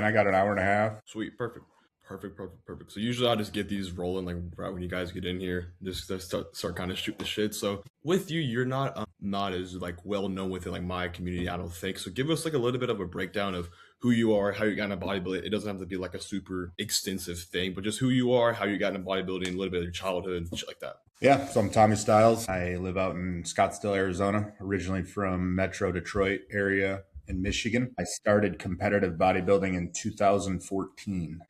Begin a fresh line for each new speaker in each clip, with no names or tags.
I got an hour and a half.
Sweet. Perfect. So usually I just get these rolling like right when you guys get in here, just to start kind of shoot the shit. So with you, you're not as like well known within like my community, I don't think. So give us like a little bit of a breakdown of who you are, how you got into bodybuilding. It doesn't have to be like a super extensive thing, but just who you are, how you got into bodybuilding, a little bit of your childhood and shit like that.
Yeah, so I'm Tommy Stiles. I live out in Scottsdale, Arizona, originally from Metro Detroit area in Michigan. I started competitive bodybuilding in 2014.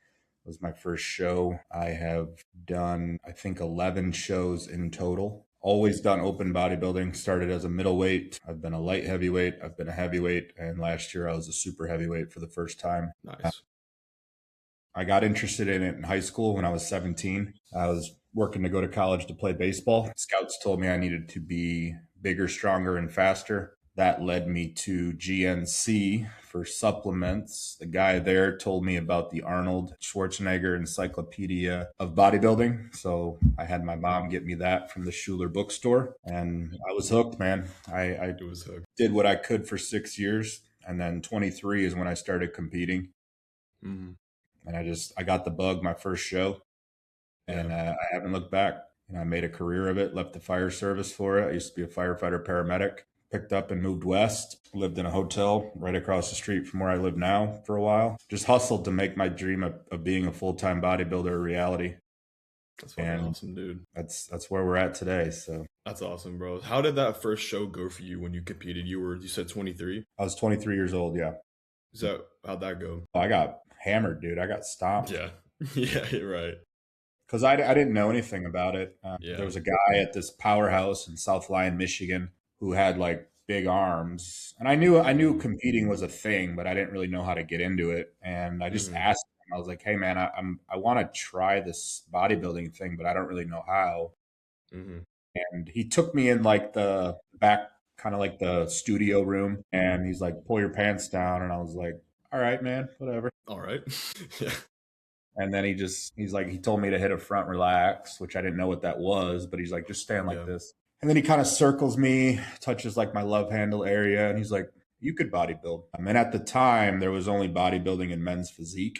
Was my first show. I have done, I think, 11 shows in total. Always done open bodybuilding. Started as a middleweight. I've been a light heavyweight. I've been a heavyweight. And last year I was a super heavyweight for the first time.
Nice.
I got interested in it in high school when I was 17. I was working to go to college to play baseball. Scouts told me I needed to be bigger, stronger, and faster. That led me to GNC for supplements. The guy there told me about the Arnold Schwarzenegger Encyclopedia of Bodybuilding. So I had my mom get me that from the Schuler bookstore. And I was hooked, man. I
It was hooked.
did what I could for 6 years. And then 23 is when I started competing.
Mm-hmm.
And I got the bug my first show, and I haven't looked back. I made a career of it, left the fire service for it. I used to be a firefighter paramedic, picked up and moved west, lived in a hotel right across the street from where I live now for a while. Just hustled to make my dream of being a full-time bodybuilder a reality.
That's fucking awesome, dude.
That's where we're at today. So
that's awesome, bro. How did that first show go for you when you competed? You said 23?
I was 23 years old, yeah.
So how'd that go?
I got hammered, dude. I got stomped.
Yeah. Yeah, you're right.
Because I didn't know anything about it. There was a guy at this powerhouse in South Lyon, Michigan, who had like big arms, and I knew competing was a thing, but I didn't really know how to get into it. And I just asked him. I was like, "Hey, man, I want to try this bodybuilding thing, but I don't really know how." And he took me in like the back, kind of like the studio room, and he's like, "Pull your pants down," and I was like, "All right, man, whatever."
All right. Yeah.
And then he told me to hit a front relax, which I didn't know what that was, but he's like, just stand like this. And then he kind of circles me, touches like my love handle area. And he's like, you could bodybuild. I mean, at the time there was only bodybuilding in men's physique.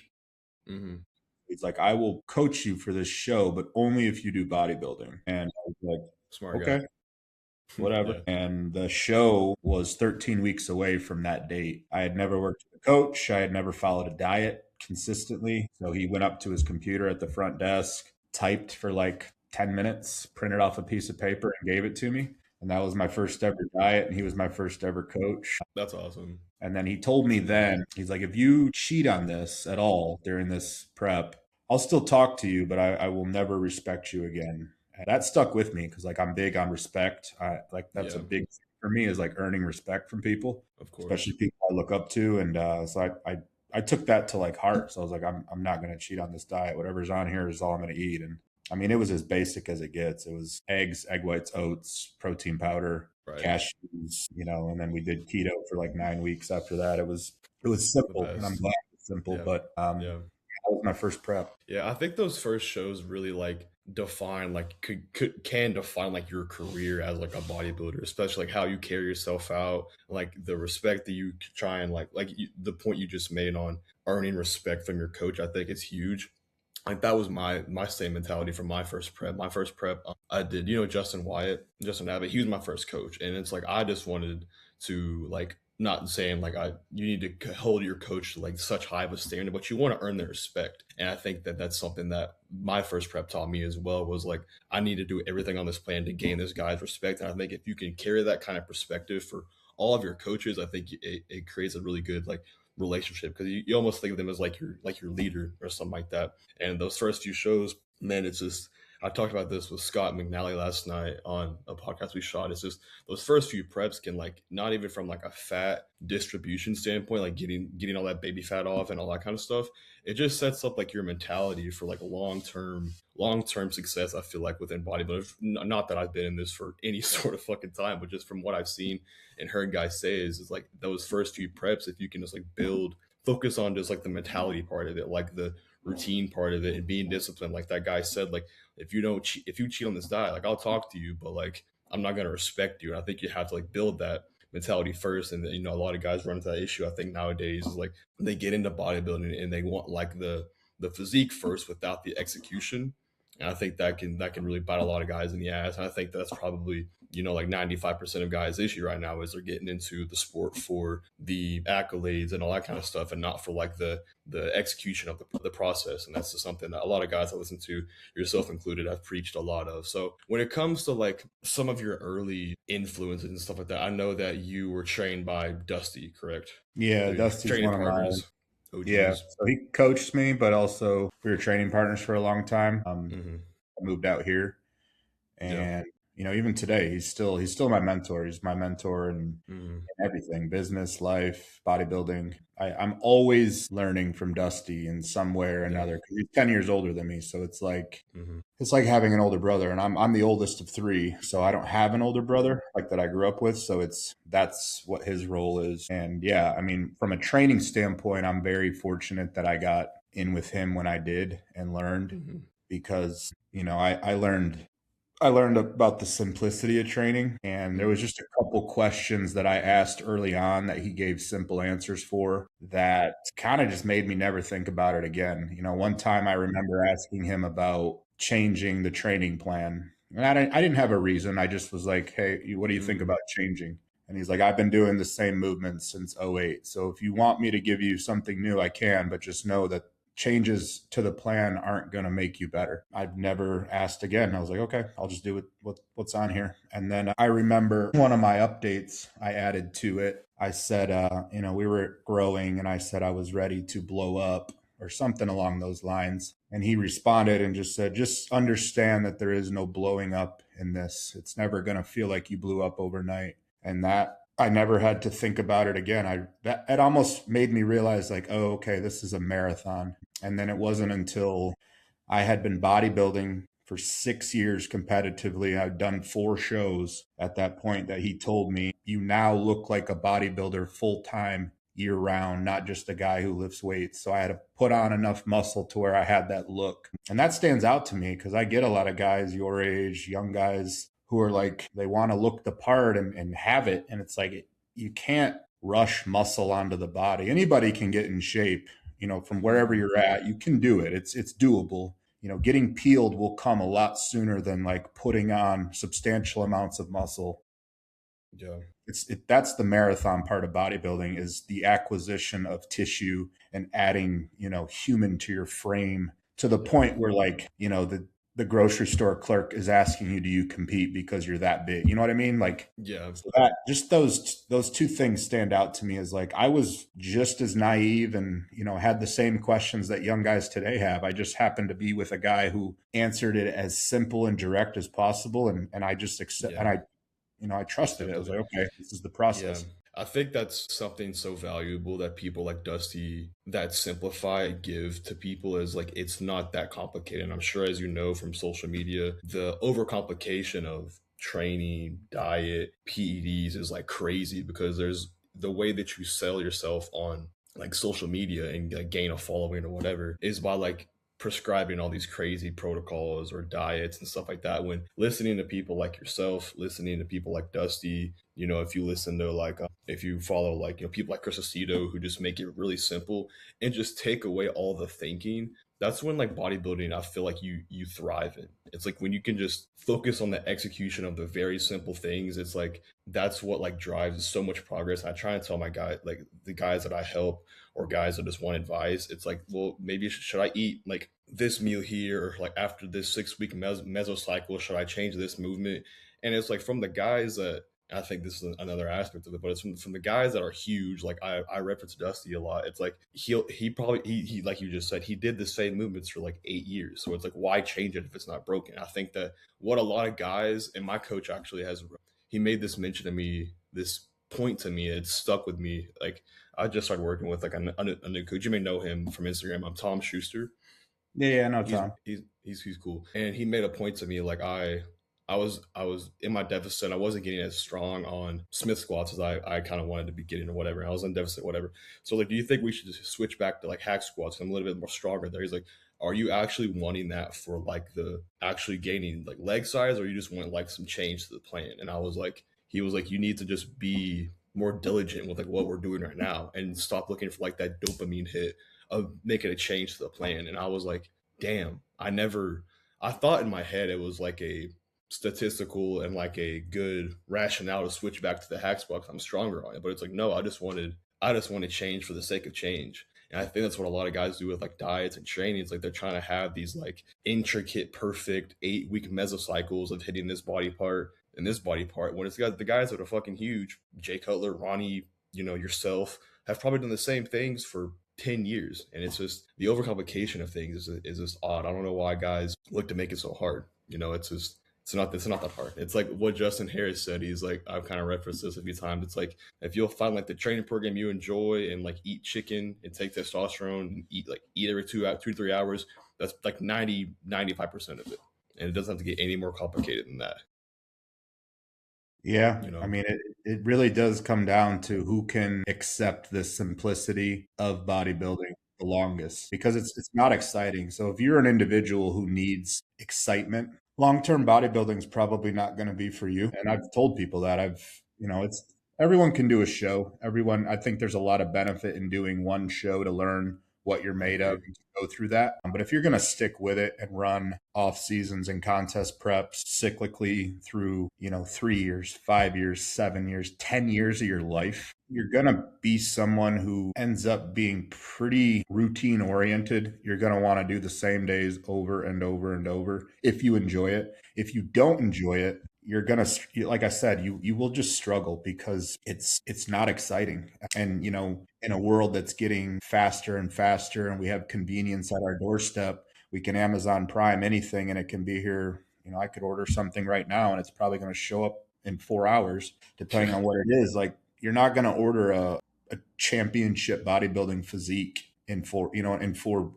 He's like, I will coach you for this show, but only if you do bodybuilding. And I was like,
smart
okay,
guy.
Whatever. Yeah. And the show was 13 weeks away from that date. I had never worked with a coach. I had never followed a diet consistently. So he went up to his computer at the front desk, typed for like 10 minutes, printed off a piece of paper and gave it to me. And that was my first ever diet. And he was my first ever coach.
That's awesome.
And then he told me he's like, if you cheat on this at all during this prep, I'll still talk to you, but I will never respect you again. And that stuck with me because like I'm big on respect. That's a big thing for me, is like earning respect from people,
of course,
especially people I look up to. And so I took that to like heart. So I was like, I'm not going to cheat on this diet. Whatever's on here is all I'm going to eat. And I mean, it was as basic as it gets. It was eggs, egg whites, oats, protein powder, cashews, and then we did keto for like 9 weeks after that. It was simple, and I'm glad it's simple, but that was my first prep.
Yeah, I think those first shows really like define like can define like your career as like a bodybuilder, especially like how you carry yourself out, like the respect that you try and the point you just made on earning respect from your coach. I think it's huge. Like that was my same mentality from my first prep. I did, Justin Abbott, he was my first coach. And it's like, I just wanted to like, not saying like you need to hold your coach to like such high of a standard, but you want to earn their respect. And I think that that's something that my first prep taught me as well, was like, I need to do everything on this plan to gain this guy's respect. And I think if you can carry that kind of perspective for all of your coaches, I think it creates a really good like relationship, because you almost think of them as like your leader or something like that. And those first few shows, man, it's just, I talked about this with Scott McNally last night on a podcast we shot. It's just those first few preps can like, not even from like a fat distribution standpoint, like getting all that baby fat off and all that kind of stuff. It just sets up like your mentality for like long-term success. I feel like within bodybuilding, not that I've been in this for any sort of fucking time, but just from what I've seen and heard guys say is like those first few preps, if you can just like focus on just like the mentality part of it, like the routine part of it, and being disciplined. Like that guy said, like, if you cheat on this diet, like I'll talk to you, but like I'm not going to respect you. And I think you have to like build that mentality first. And a lot of guys run into that issue. I think nowadays is like they get into bodybuilding and they want like the physique first without the execution. And I think that can really bite a lot of guys in the ass. And I think that's probably, like 95% of guys' issue right now is they're getting into the sport for the accolades and all that kind of stuff, and not for like the execution of the process. And that's just something that a lot of guys I listen to, yourself included, have preached a lot of. So when it comes to like some of your early influences and stuff like that, I know that you were trained by Dusty, correct?
Yeah,
Your
Dusty's
training
one of my
partners,
yeah.
OGs.
So he coached me, but also we were training partners for a long time.
Hmm.
I moved out here,
Yeah.
and even today he's still my mentor. He's my mentor and
Hmm.
everything, business, life, bodybuilding. I'm always learning from Dusty in some way or
Yeah.
another because he's 10 years older than me. So
Hmm.
it's like having an older brother, and I'm the oldest of three, so I don't have an older brother like that I grew up with. So that's what his role is. And yeah, I mean, from a training standpoint, I'm very fortunate that I got in with him when I did and learned
Hmm.
because I learned about the simplicity of training, and there was
Hmm.
just a couple questions that I asked early on that he gave simple answers for that kind of just made me never think about it again. One time I remember asking him about changing the training plan. And I didn't have a reason. I just was like, "Hey, what do you think
Hmm.
about changing?" And he's like, "I've been doing the same movements since '08. So if you want me to give you something new, I can, but just know that changes to the plan aren't going to make you better." I've never asked again. I was like, okay, I'll just do what's on here. And then I remember one of my updates I added to it. I said, we were growing, and I said I was ready to blow up or something along those lines. And he responded and just said, just understand that there is no blowing up in this. It's never going to feel like you blew up overnight. And that I never had to think about it again. That it almost made me realize like, oh, okay, this is a marathon. And then it wasn't until I had been bodybuilding for 6 years competitively. I'd done 4 shows at that point that he told me, you now look like a bodybuilder full time year round, not just a guy who lifts weights. So I had to put on enough muscle to where I had that look. And that stands out to me because I get a lot of guys your age, young guys who are like, they want to look the part and have it. And it's like, you can't rush muscle onto the body. Anybody can get in shape, from wherever
Hmm.
you're at. You can do it. It's doable. Getting peeled will come a lot sooner than like putting on substantial amounts of muscle.
Yeah.
That's the marathon part of bodybuilding, is the acquisition of tissue and adding, human to your frame to the
Yeah.
point where like, the grocery store clerk is asking you, do you compete because you're that big? You know what I mean? Like,
Yeah.
so that just those two things stand out to me as like I was just as naive and had the same questions that young guys today have. I just happened to be with a guy who answered it as simple and direct as possible, and I just accept and
Yeah.
I trusted it. I was
Accepted
like,
it.
okay, this is the
Yeah.
process.
I think that's something so valuable that people like Dusty that simplify give to people, is like it's not that complicated. And I'm sure, as you know from social media, the overcomplication of training, diet, PEDs is like crazy, because there's the way that you sell yourself on like social media and like gain a following or whatever is by like prescribing all these crazy protocols or diets and stuff like that, when listening to people like yourself, listening to people like Dusty, if you listen to like if you follow like people like Chris Aceto, who just make it really simple and just take away all the thinking, that's when like bodybuilding, I feel like you thrive in. It's like when you can just focus on the execution of the very simple things. It's like that's what like drives so much progress. I try and tell my guy, like the guys that I help or guys that just want advice, it's like, well, maybe should I eat like this meal here, or like after this 6 week mesocycle, should I change this movement? And it's like from the guys that, I think this is another aspect of it, but it's from the guys that are huge. Like I reference Dusty a lot. It's like he probably he like you just said, he did the same movements for like 8 years. So it's like, why change it if it's not broken? I think that what a lot of guys, and my coach actually has, he made this mention to me, this point to me, it stuck with me. Like I just started working with like a new coach. You may know him from Instagram. I'm Tom Schuster.
Yeah, yeah, no,
he's
Tom.
he's he's cool, and he made a point to me like I was in my deficit. I wasn't getting as strong on Smith squats as I kind of wanted to be getting or whatever. I was in deficit, whatever. So like, do you think we should just switch back to like hack squats? I'm a little bit more stronger there. He's like, are you actually wanting that for like the actually gaining like leg size, or you just want like some change to the plan? And I was like, he was like, you need to just be more diligent with like what we're doing right now and stop looking for like that dopamine hit of making a change to the plan. And I was like, damn, I thought in my head it was like a statistical and like a good rationale to switch back to the hack squat 'cause I'm stronger on it. But it's like, no, I just wanted change for the sake of change. And I think that's what a lot of guys do with like diets and training. It's like they're trying to have these like intricate, perfect 8 week mesocycles of hitting this body part and this body part. When it's got the guys that are fucking huge, Jay Cutler, Ronnie, yourself, have probably done the same things for 10 years. And it's just the overcomplication of things is just odd. I don't know why guys look to make it so hard. It's not that hard. It's like what Justin Harris said. He's like, I've kind of referenced this a few times. It's like if you'll find like the training program you enjoy and like eat chicken and take testosterone and eat every 2 to 3 hours, that's like 95% of it. And it doesn't have to get any more complicated than that.
Yeah,
You
I
know?
mean, it really does come down to who can accept the simplicity of bodybuilding the longest because it's not exciting. So if you're an individual who needs excitement, long-term bodybuilding is probably not going to be for you. And I've told people that it's everyone can do a show. Everyone, I think there's a lot of benefit in doing one show to learn what you're
I
made of
agree.
and to go through that. But if you're going to stick with it and run off seasons and contest preps cyclically through, 3 years, 5 years, 7 years, 10 years of your life, you're going to be someone who ends up being pretty routine oriented. You're going to want to do the same days over and over and over if you enjoy it. If you don't enjoy it, you're gonna, like I said, you will just struggle because it's not exciting. And in a world that's getting faster and faster, and we have convenience at our doorstep, we can Amazon Prime anything, and it can be here. I could order something right now, and it's probably going to show up in 4 hours, depending
Yeah.
on what it is. Like you're not going to order a championship bodybuilding physique in 4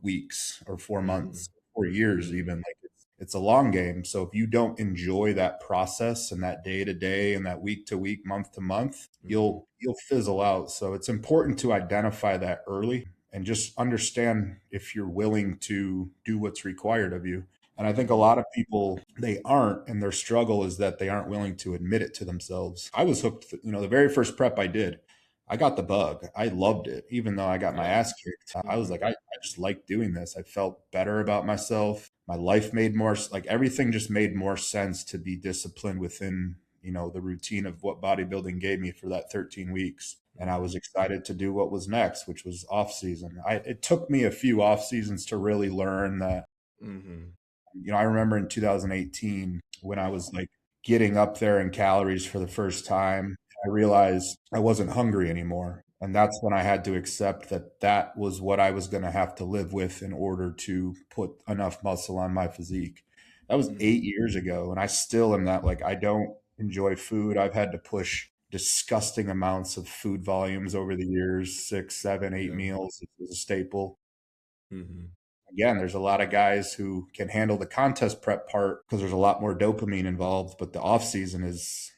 weeks or 4 months,
Hmm.
4 years
Hmm.
even. Like it's a long game. So if you don't enjoy that process and that day to day and that week to week, month to month,
Hmm.
you'll fizzle out. So it's important to identify that early and just understand if you're willing to do what's required of you. And I think a
Hmm.
lot of people, they aren't, and their struggle is that they aren't willing to admit it to themselves. I was hooked, the very first prep I did, I got the bug. I loved it, even though I got my
Yeah.
ass kicked. I was
Hmm.
like, I just like doing this. I felt better about myself. My life made more, like everything just made more sense to be disciplined within, the routine of what bodybuilding gave me for that 13 weeks. And I was
Hmm.
excited to do what was next, which was off season. It took me a few off seasons to really learn that.
Hmm.
I remember in 2018 when I was like getting up there in calories for the first time, I realized I wasn't hungry anymore. And that's when I had to accept that that was what I was going to have to live with in order to put enough muscle on my physique. That was
Hmm.
8 years ago. And I still am that, like, I don't enjoy food. I've had to push disgusting amounts of food volumes over the years, 6, 7, 8 meals. It was a staple.
Hmm.
Again, there's a lot of guys who can handle the contest prep part because there's a lot more dopamine involved, but the off season is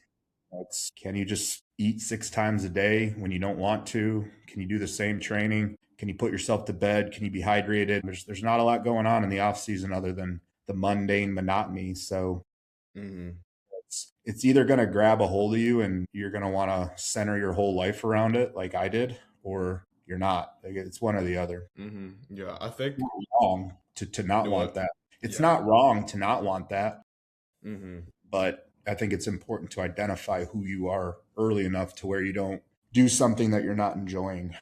it's can you just eat 6 times a day when you don't want to? Can you do the same training? Can you put yourself to bed? Can you be hydrated? There's not a lot going on in the off season other than the mundane monotony. So
Hmm.
it's either going to grab a hold of you and you're going to want to center your whole life around it like I did, or you're not. Like, it's one or the other.
Hmm. Yeah. I think,
Not wrong to
you
not
know
want
what?
that. It's
Yeah.
not wrong to not want that,
Hmm.
but I think it's important to identify who you are early enough to where you don't do something that you're not enjoying.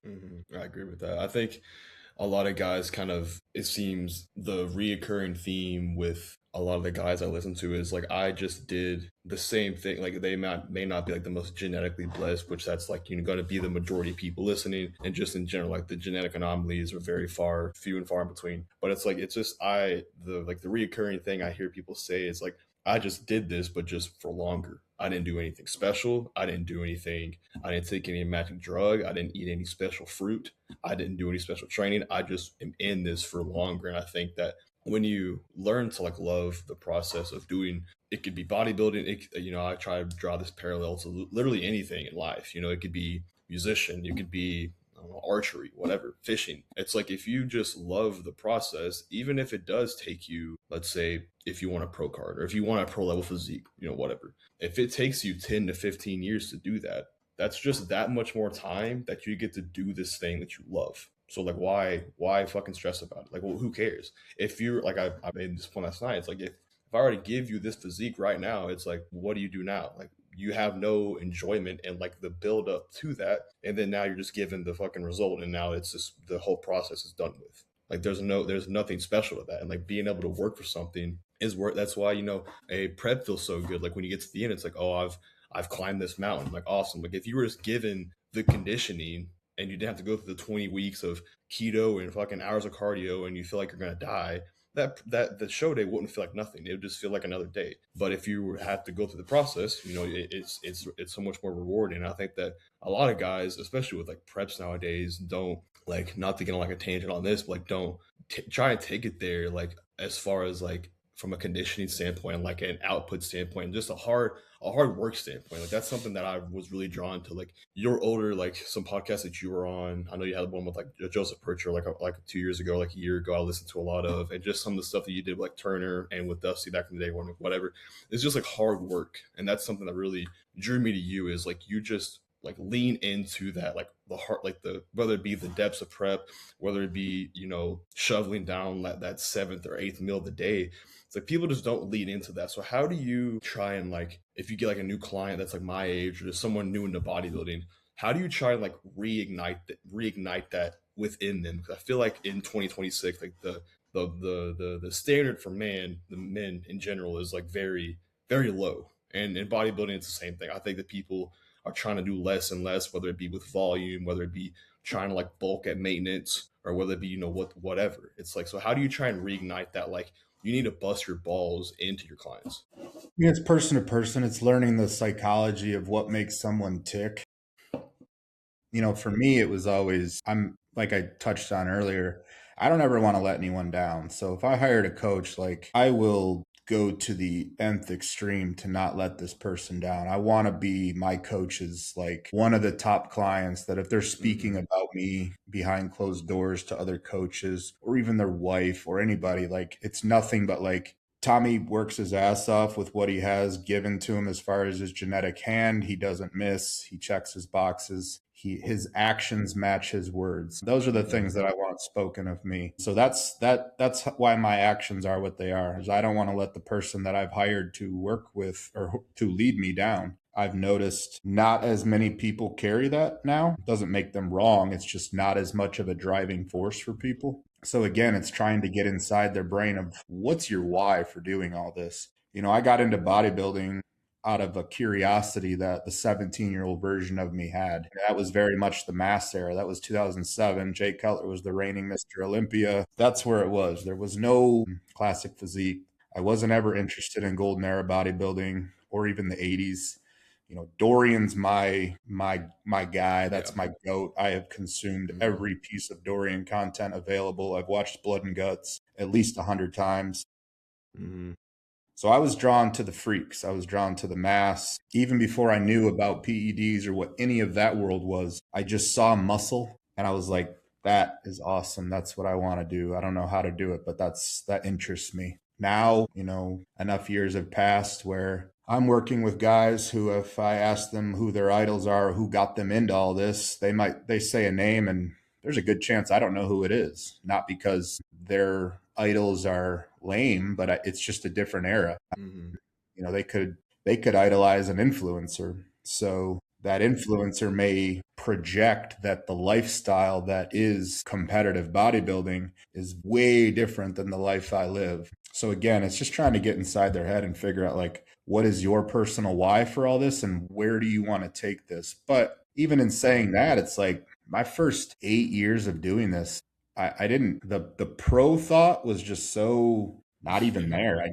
I agree with that. I think a lot of guys kind of, it seems the reoccurring theme with a lot of the guys I listen to is like, I just did the same thing. Like they may not be like the most genetically blessed, which that's like, going to be the majority of people listening. And just in general, like the genetic anomalies are very few and far in between. But it's like, it's just, the reoccurring thing I hear people say is like, I just did this, but just for longer. I didn't do anything special. I didn't do anything. I didn't take any magic drug. I didn't eat any special fruit. I didn't do any special training. I just am in this for longer. And I think that when you learn to like love the process of doing, it could be bodybuilding. I try to draw this parallel to literally anything in life. It could be musician, it could be, I don't know, archery, whatever, fishing. It's like if you just love the process, even if it does take you, let's say, if you want a pro card or if you want a pro level physique, whatever. If it takes you 10 to 15 years to do that, that's just that much more time that you get to do this thing that you love. So like why fucking stress about it? Like, well, who cares? If you're like I made this point last night, it's like if I already give you this physique right now, it's like, what do you do now? Like you have no enjoyment and like the build up to that, and then now you're just given the fucking result, and now it's just the whole process is done with. Like there's nothing special to that, and like being able to work for something is work. That's why a prep feels so good. Like when you get to the end, it's like, oh, I've climbed this mountain. Like awesome. Like if you were just given the conditioning and you didn't have to go through the 20 weeks of keto and fucking hours of cardio and you feel like you're gonna die, that the show day wouldn't feel like nothing. It would just feel like another day. But if you have to go through the process, it's so much more rewarding. And I think that a lot of guys, especially with like preps nowadays, don't like, not to get on like a tangent on this, but like don't try and take it there like as far as like from a conditioning standpoint, like an output standpoint, and just a hard work standpoint. Like that's something that I was really drawn to. Like you're older, like some podcasts that you were on. I know you had one with like Joseph Pritchard, like 2 years ago, like a year ago. I listened to a lot of, and just some of the stuff that you did with like Turner and with Dusty back in the day, whatever. It's just like hard work, and that's something that really drew me to you. Is like you just like lean into that, like the heart, like the whether it be the depths of prep, whether it be shoveling down that seventh or eighth meal of the day. It's like people just don't lean into that. So how do you try and like, if you get like a new client that's like my age or just someone new into bodybuilding, how do you try and like reignite that within them? Because I feel like in 2026, like the standard for the men in general is like very, very low. And in bodybuilding, it's the same thing. I think that people are trying to do less and less, whether it be with volume, whether it be trying to like bulk at maintenance, or whether it be, whatever. It's like, so how do you try and reignite that? Like, you need to bust your balls into your clients.
Yeah, it's person to person. It's learning the psychology of what makes someone tick. For me, it was always, I'm like I touched on earlier, I don't ever want to let anyone down. So if I hired a coach, like I will go to the nth extreme to not let this person down. I want to be my coach's like one of the top clients that if they're speaking about me behind closed doors to other coaches or even their wife or anybody, like it's nothing but like Tommy works his ass off with what he has given to him as far as his genetic hand. He doesn't miss. He checks his boxes. His actions match his words. Those are the things that I want spoken of me. So that's why my actions are what they are. Is I don't want to let the person that I've hired to work with or to lead me down. I've noticed not as many people carry that now. It doesn't make them wrong. It's just not as much of a driving force for people. So again, it's trying to get inside their brain of what's your why for doing all this. I got into bodybuilding out of a curiosity that the 17-year-old version of me had. That was very much the mass era. That was 2007. Jay Cutler was the reigning Mr. Olympia. That's where it was. There was no classic physique. I wasn't ever interested in golden era bodybuilding or even the 80s. Dorian's my guy. That's my goat. I have consumed every piece of Dorian content available. I've watched Blood and Guts at least 100 times.
Mm-hmm.
So I was drawn to the freaks. I was drawn to the mass. Even before I knew about PEDs or what any of that world was, I just saw muscle and I was like, that is awesome. That's what I want to do. I don't know how to do it, but that interests me. Now, enough years have passed where I'm working with guys who, if I ask them who their idols are, who got them into all this, they say a name and there's a good chance I don't know who it is. Not because their idols are lame, but it's just a different era. They could idolize an influencer. So that influencer may project that the lifestyle that is competitive bodybuilding is way different than the life I live. So again, it's just trying to get inside their head and figure out like, what is your personal why for all this and where do you want to take this? But even in saying that, it's like my first 8 years of doing this, I didn't, the pro thought was just so not even there.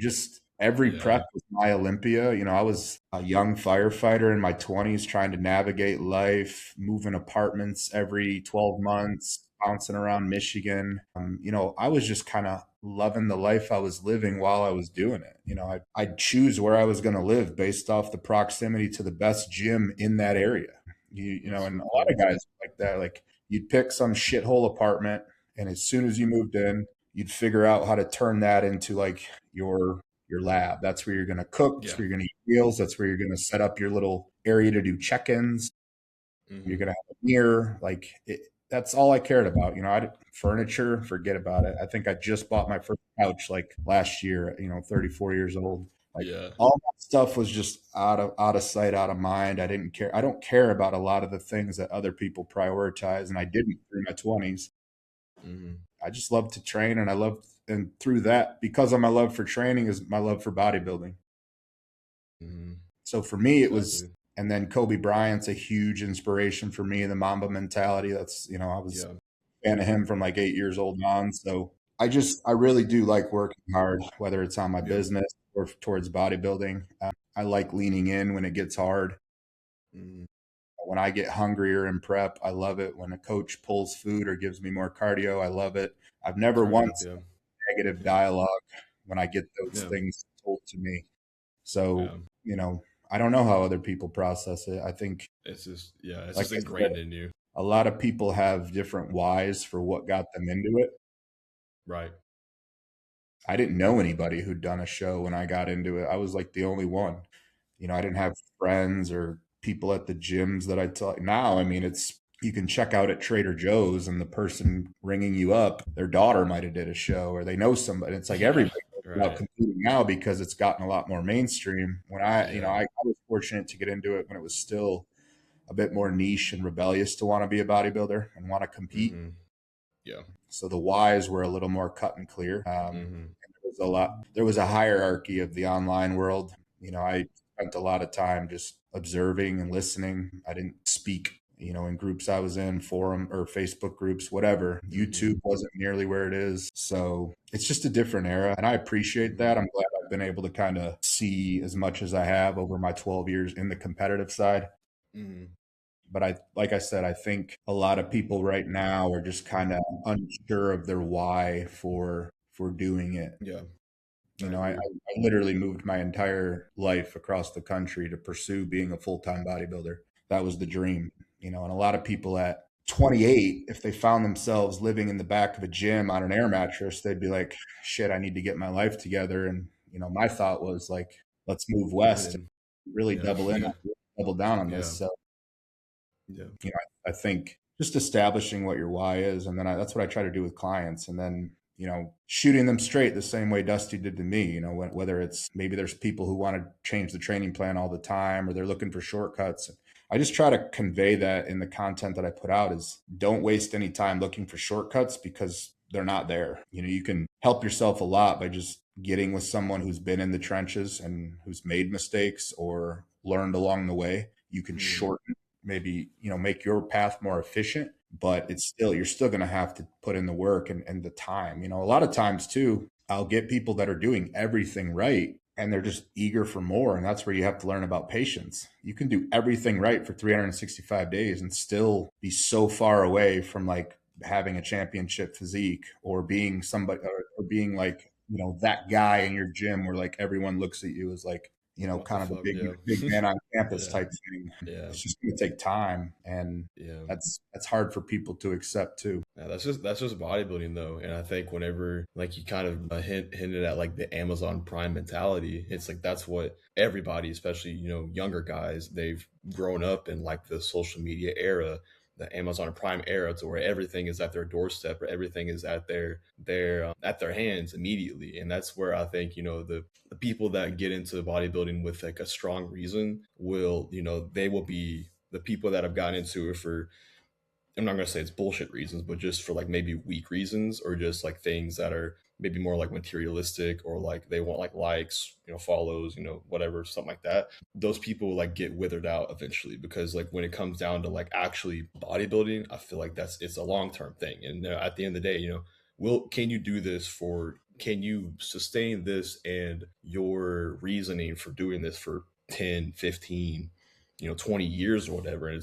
Every prep was my Olympia. I was a young firefighter in my 20s trying to navigate life, moving apartments every 12 months, bouncing around Michigan. I was just kind of loving the life I was living while I was doing it. I'd choose where I was going to live based off the proximity to the best gym in that area. And a lot of guys like that, like you'd pick some shithole apartment, and as soon as you moved in, you'd figure out how to turn that into like your lab. That's where you're going to cook. That's where you're going to eat meals. That's where you're going to set up your little area to do check-ins. You're
Hmm.
gonna have a mirror, like that's all I cared about. Furniture, forget about it. I think I just bought my first couch like last year. 34 years old. Like
Yeah.
all that stuff was just out of sight, out of mind. I didn't care. I don't care about a lot of the things that other people prioritize, and I didn't through my 20s.
Hmm.
I just love to train, and and through that, because of my love for training, is my love for bodybuilding.
Hmm.
So for me, it was,
Exactly.
and then Kobe Bryant's a huge inspiration for me. The Mamba mentality. I was
Yeah.
a fan of him from like 8 years old on. So I really do like working hard, whether it's on my
Yeah.
business or towards bodybuilding. I like leaning in when it gets hard.
Hmm.
When I get hungrier in prep, I love it. When a coach pulls food or gives me more cardio, I love it. I've never
Turn up.
once
Yeah.
negative
Yeah.
dialogue when I get those
Yeah.
things told to me. So,
Yeah.
I don't know how other people process it. I think,
It's just, yeah, it's
like
just
I said,
ingrained in you.
a lot of people have different whys for what got them into it.
Right.
I didn't know anybody who'd done a show when I got into it. I was like the only one. I didn't have friends or people at the gyms that I taught. Now, I mean, you can check out at Trader Joe's and the person ringing you up, their daughter might have did a show or they know somebody. It's like
Yeah.
everybody knows about
Right.
competing now because it's gotten a lot more mainstream. When
Yeah.
I was fortunate to get into it when it was still a bit more niche and rebellious to want to be a bodybuilder and want to compete.
Hmm. Yeah.
So the whys were a little more cut and clear.
Hmm.
And there was a hierarchy of the online world. I spent a lot of time just observing and listening. I didn't speak, in groups I was in, forum or Facebook groups, whatever.
Hmm.
YouTube wasn't nearly where it is. So it's just a different era. And I appreciate
Hmm.
that. I'm glad I've been able to kind of see as much as I have over my 12 years in the competitive side.
Hmm.
But like I said, I think a lot of people right now are just kind of unsure of their why for doing it.
Yeah. I
I
agree.
literally moved my entire life across the country to pursue being a full-time bodybuilder. That was the dream. And a lot of people at 28, if they found themselves living in the back of a gym on an air mattress, they'd be like, shit, I need to get my life together. And, my thought was like, let's move west
Winning.
and really
Yeah. Yeah.
double down on
Yeah.
this. So
Yeah.
I think just establishing what your why is, and then that's what I try to do with clients, and then shooting them straight the same way Dusty did to me. Whether it's maybe there's people who want to change the training plan all the time, or they're looking for shortcuts. I just try to convey that in the content that I put out is don't waste any time looking for shortcuts because they're not there. You can help yourself a lot by just getting with someone who's been in the trenches and who's made mistakes or learned along the way. You can
Hmm.
shorten, maybe make your path more efficient, but you're still going to have to put in the work and the time. A lot of times too, I'll get people that are doing everything right and they're just eager for more, and that's where you have to learn about patience. You can do everything right for 365 days and still be so far away from like having a championship physique or being somebody, or being like that guy in your gym where like everyone looks at you as like
What the
kind of the
fuck?
big
Yeah.
man on campus
Yeah.
type thing.
Yeah.
It's just going to take time, and
Yeah.
that's hard for people to accept too.
Yeah, that's just bodybuilding though, and I think whenever like you kind of hinted at like the Amazon Prime mentality, it's like that's what everybody, especially younger guys, they've grown up in like the social media era, the Amazon Prime era, to where everything is at their doorstep or everything is at their at their hands immediately, and that's where I think the people that get into bodybuilding with like a strong reason will they will be the people that have gotten into it for, I'm not gonna say it's bullshit reasons, but just for like maybe weak reasons or just like things that are maybe more like materialistic or like they want like likes, follows, whatever, something like that. Those people like get withered out eventually because like when it comes down to like actually bodybuilding, I feel like it's a long term thing. And at the end of the day, can you do this for? Can you sustain this and your reasoning for doing this for 10, 15, 20 years or whatever, and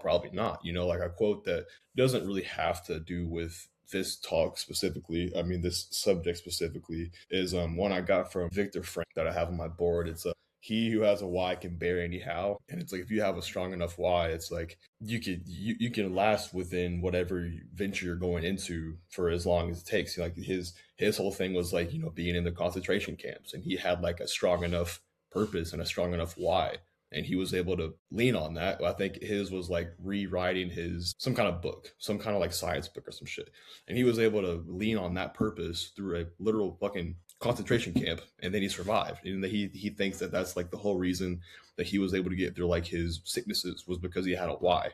probably not. Like a quote that doesn't really have to do with this talk specifically, I mean this subject specifically, is one I got from Victor Frank that I have on my board. It's he who has a why can bear any how, and it's like if you have a strong enough why, it's like you can last within whatever venture you're going into for as long as it takes. Like his whole thing was like being in the concentration camps, and he had like a strong enough purpose and a strong enough why and he was able to lean on that. I think his was like rewriting his some kind of book, some kind of like science book or some shit, and he was able to lean on that purpose through a literal fucking concentration camp, and then he survived. And he thinks that that's like the whole reason that he was able to get through like his sicknesses was because he had a why.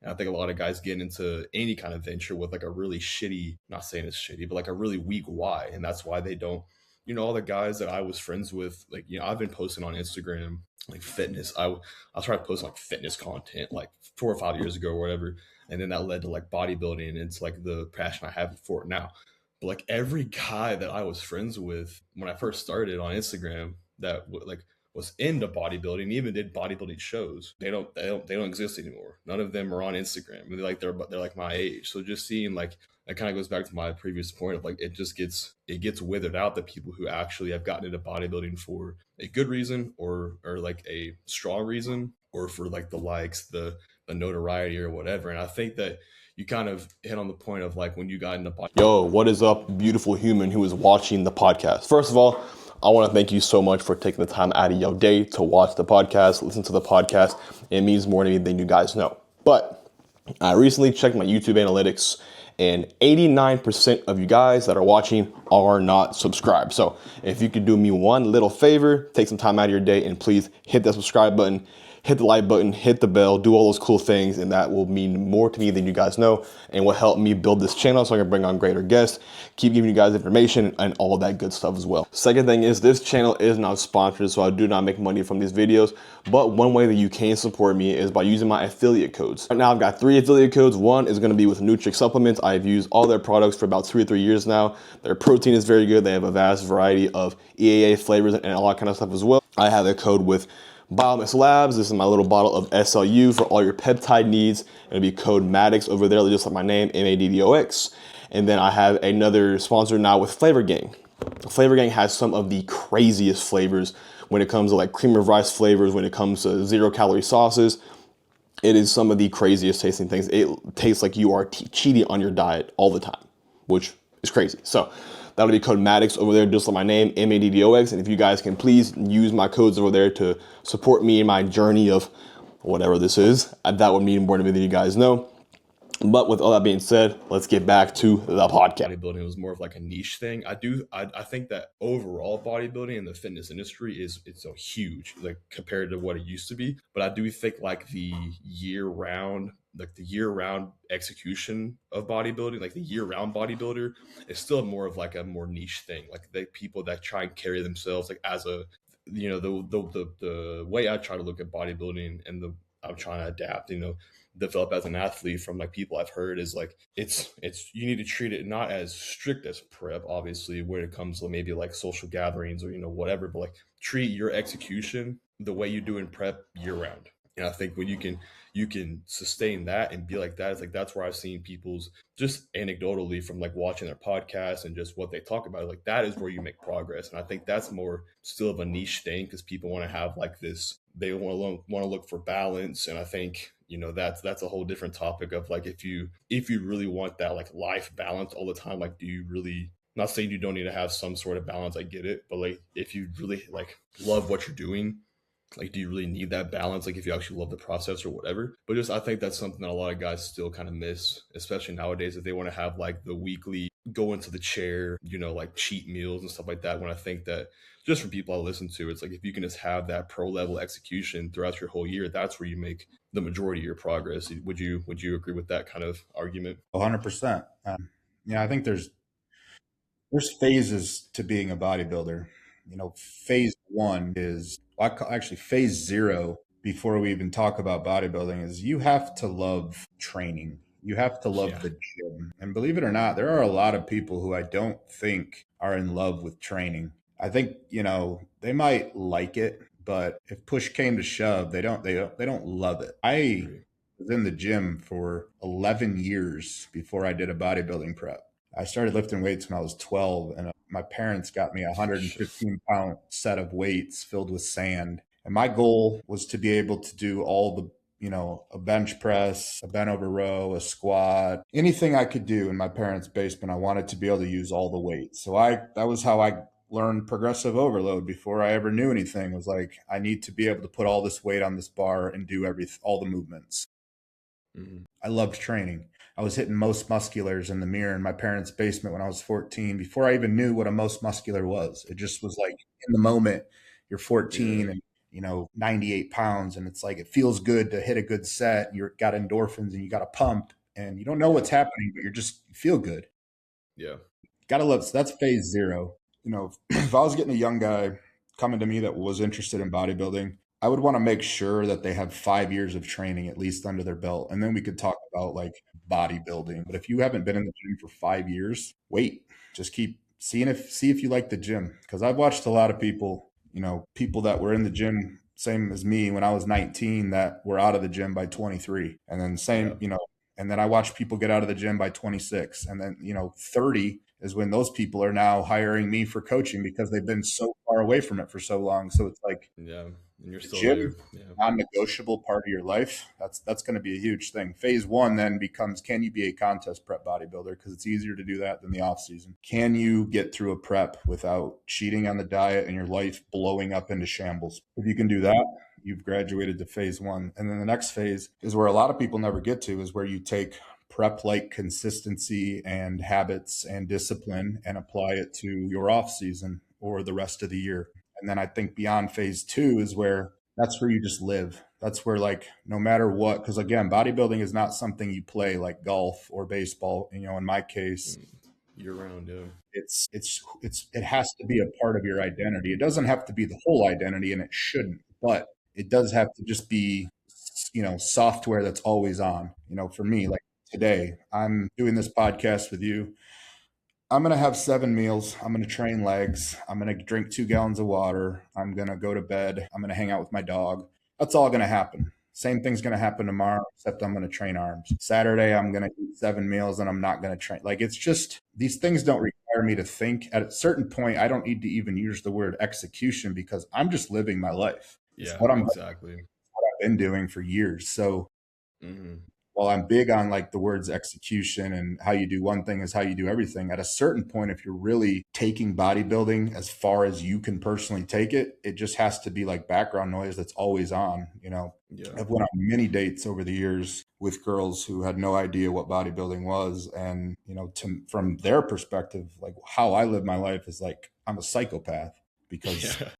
And I think a lot of guys get into any kind of venture with like a really shitty, not saying it's shitty, but like a really weak why. And that's why they don't, all the guys that I was friends with, like, I've been posting on Instagram, like fitness. I tried to post like fitness content like 4 or 5 years ago or whatever. And then that led to like bodybuilding. And it's like the passion I have for it now. But like every guy that I was friends with when I first started on Instagram that like was into bodybuilding, even did bodybuilding shows. They don't exist anymore. None of them are on Instagram. They're like my age. So just seeing like that kind of goes back to my previous point of like it gets withered out, the people who actually have gotten into bodybuilding for a good reason or like a strong reason or for like the likes, the notoriety or whatever. And I think that you kind of hit on the point of like when you got into podcast. Yo, what is up, beautiful human who is watching the podcast? First of all, I want to thank you so much for taking the time out of your day to watch the podcast, listen to the podcast. It means more to me than you guys know. But I recently checked my YouTube analytics, and 89% of you guys that are watching are not subscribed. So if you could do me one little favor, take some time out of your day and please hit that subscribe button, hit the like button, hit the bell, do all those cool things, and that will mean more to me than you guys know and will help me build this channel so I can bring on greater guests, keep giving you guys information and all that good stuff as well. Second thing is this channel is not sponsored, so I do not make money from these videos, but one way that you can support me is by using my affiliate codes. Right now I've got 3 affiliate codes. One is going to be with Nutrix Supplements. I've used all their products for about 2 or 3 years now. Their protein is very good. They have a vast variety of EAA flavors and all that kind of stuff as well. I have a code with Biomix Labs. This is my little bottle of SLU for all your peptide needs. It'll be code MADDOX over there, just like my name, MADDOX. And then I have another sponsor now with Flavor Gang. Flavor Gang has some of the craziest flavors when it comes to like cream of rice flavors, when it comes to 0-calorie sauces. It is some of the craziest tasting things. It tastes like you are cheating on your diet all the time, which is crazy. So that'll be code MADDOX over there, just like my name, MADDOX. And if you guys can please use my codes over there to support me in my journey of whatever this is, that would mean more to me than you guys know. But with all that being said, let's get back to the podcast. Bodybuilding was more of like a niche thing. I think that overall bodybuilding in the fitness industry it's so huge, like compared to what it used to be. But I do think like the year round execution of bodybuilding, like the year-round bodybuilder, is still more of like a more niche thing. Like the people that try and carry themselves like as a, the way I try to look at bodybuilding and I'm trying to adapt, develop as an athlete from like people I've heard is like it's you need to treat it not as strict as prep, obviously, when it comes to maybe like social gatherings or whatever, but like treat your execution the way you do in prep year round. And I think when you can sustain that and be like that, it's like that's where I've seen people's, just anecdotally from like watching their podcasts and just what they talk about, like that is where you make progress. And I think that's more still of a niche thing because people want to have like this, they want to look for balance. And I think that's a whole different topic of like if you really want that like life balance all the time, like do you really, not saying you don't need to have some sort of balance, I get it, but like if you really like love what you're doing, like do you really need that balance, like if you actually love the process or whatever. But just I think that's something that a lot of guys still kind of miss, especially nowadays, if they want to have like the weekly go into the chair, like cheat meals and stuff like that, when I think that just from people I listen to, it's like if you can just have that pro level execution throughout your whole year, that's where you make the majority of your progress. Would you agree with that kind of argument?
100%. I think there's phases to being a bodybuilder. Phase 1 is actually phase 0 before we even talk about bodybuilding is you have to love training. You have to love the gym. And believe it or not, there are a lot of people who I don't think are in love with training. I think, they might like it, but if push came to shove, they don't love it. I was in the gym for 11 years before I did a bodybuilding prep. I started lifting weights when I was 12, and my parents got me a 115-pound set of weights filled with sand. And my goal was to be able to do all the, a bench press, a bent over row, a squat, anything I could do in my parents' basement. I wanted to be able to use all the weights. So that was how I learned progressive overload before I ever knew anything. It was like, I need to be able to put all this weight on this bar and do all the movements.
Hmm.
I loved training. I was hitting most musculars in the mirror in my parents' basement when I was 14 before I even knew what a most muscular was. It just was like in the moment, you're 14
Yeah.
and 98 pounds, and it's like it feels good to hit a good set. You've got endorphins and you got a pump, and you don't know
Yeah.
what's happening, but you feel good.
Yeah.
Gotta love, so that's phase zero. If I was getting a young guy coming to me that was interested in bodybuilding, I would want to make sure that they have 5 years of training at least under their belt. And then we could talk about like bodybuilding. But if you haven't been in the gym for 5 years, wait, just keep see if you like the gym. Cause I've watched a lot of people, people that were in the gym, same as me when I was 19, that were out of the gym by 23. And then
Yeah.
and then I watch people get out of the gym by 26. And then, 30 is when those people are now hiring me for coaching because they've been so far away from it for so long. So it's like
Yeah. And you're
the
still
gym,
there. Yeah.
non-negotiable part of your life. That's going to be a huge thing. Phase one then becomes, can you be a contest prep bodybuilder? Because it's easier to do that than the off season. Can you get through a prep without cheating on the diet and your life blowing up into shambles? If you can do that, you've graduated to phase one. And then the next phase is where a lot of people never get to, is where you take prep like consistency and habits and discipline and apply it to your off season or the rest of the year. And then I think beyond phase two is where that's where you just live. That's where, like, no matter what, because again, bodybuilding is not something you play like golf or baseball. In my case,
Mm. Year round. Yeah.
it has to be a part of your identity. It doesn't have to be the whole identity, and it shouldn't, but it does have to just be, software that's always on. For me, like today, I'm doing this podcast with you. I'm going to have 7 meals. I'm going to train legs. I'm going to drink 2 gallons of water. I'm going to go to bed. I'm going to hang out with my dog. That's all going to happen. Same thing's going to happen tomorrow, except I'm going to train arms. Saturday, I'm going to eat 7 meals and I'm not going to train. Like, it's just, these things don't require me to think. At a certain point, I don't need to even use the word execution because I'm just living my life. It's
Yeah.
what
Exactly.
I've been doing for years. So,
Hmm.
while I'm big on like the words execution and how you do one thing is how you do everything, at a certain point, if you're really taking bodybuilding as far as you can personally take it, it just has to be like background noise that's always on.
Yeah.
I've went on many dates over the years with girls who had no idea what bodybuilding was. And, from their perspective, like how I live my life is like I'm a psychopath because
Yeah.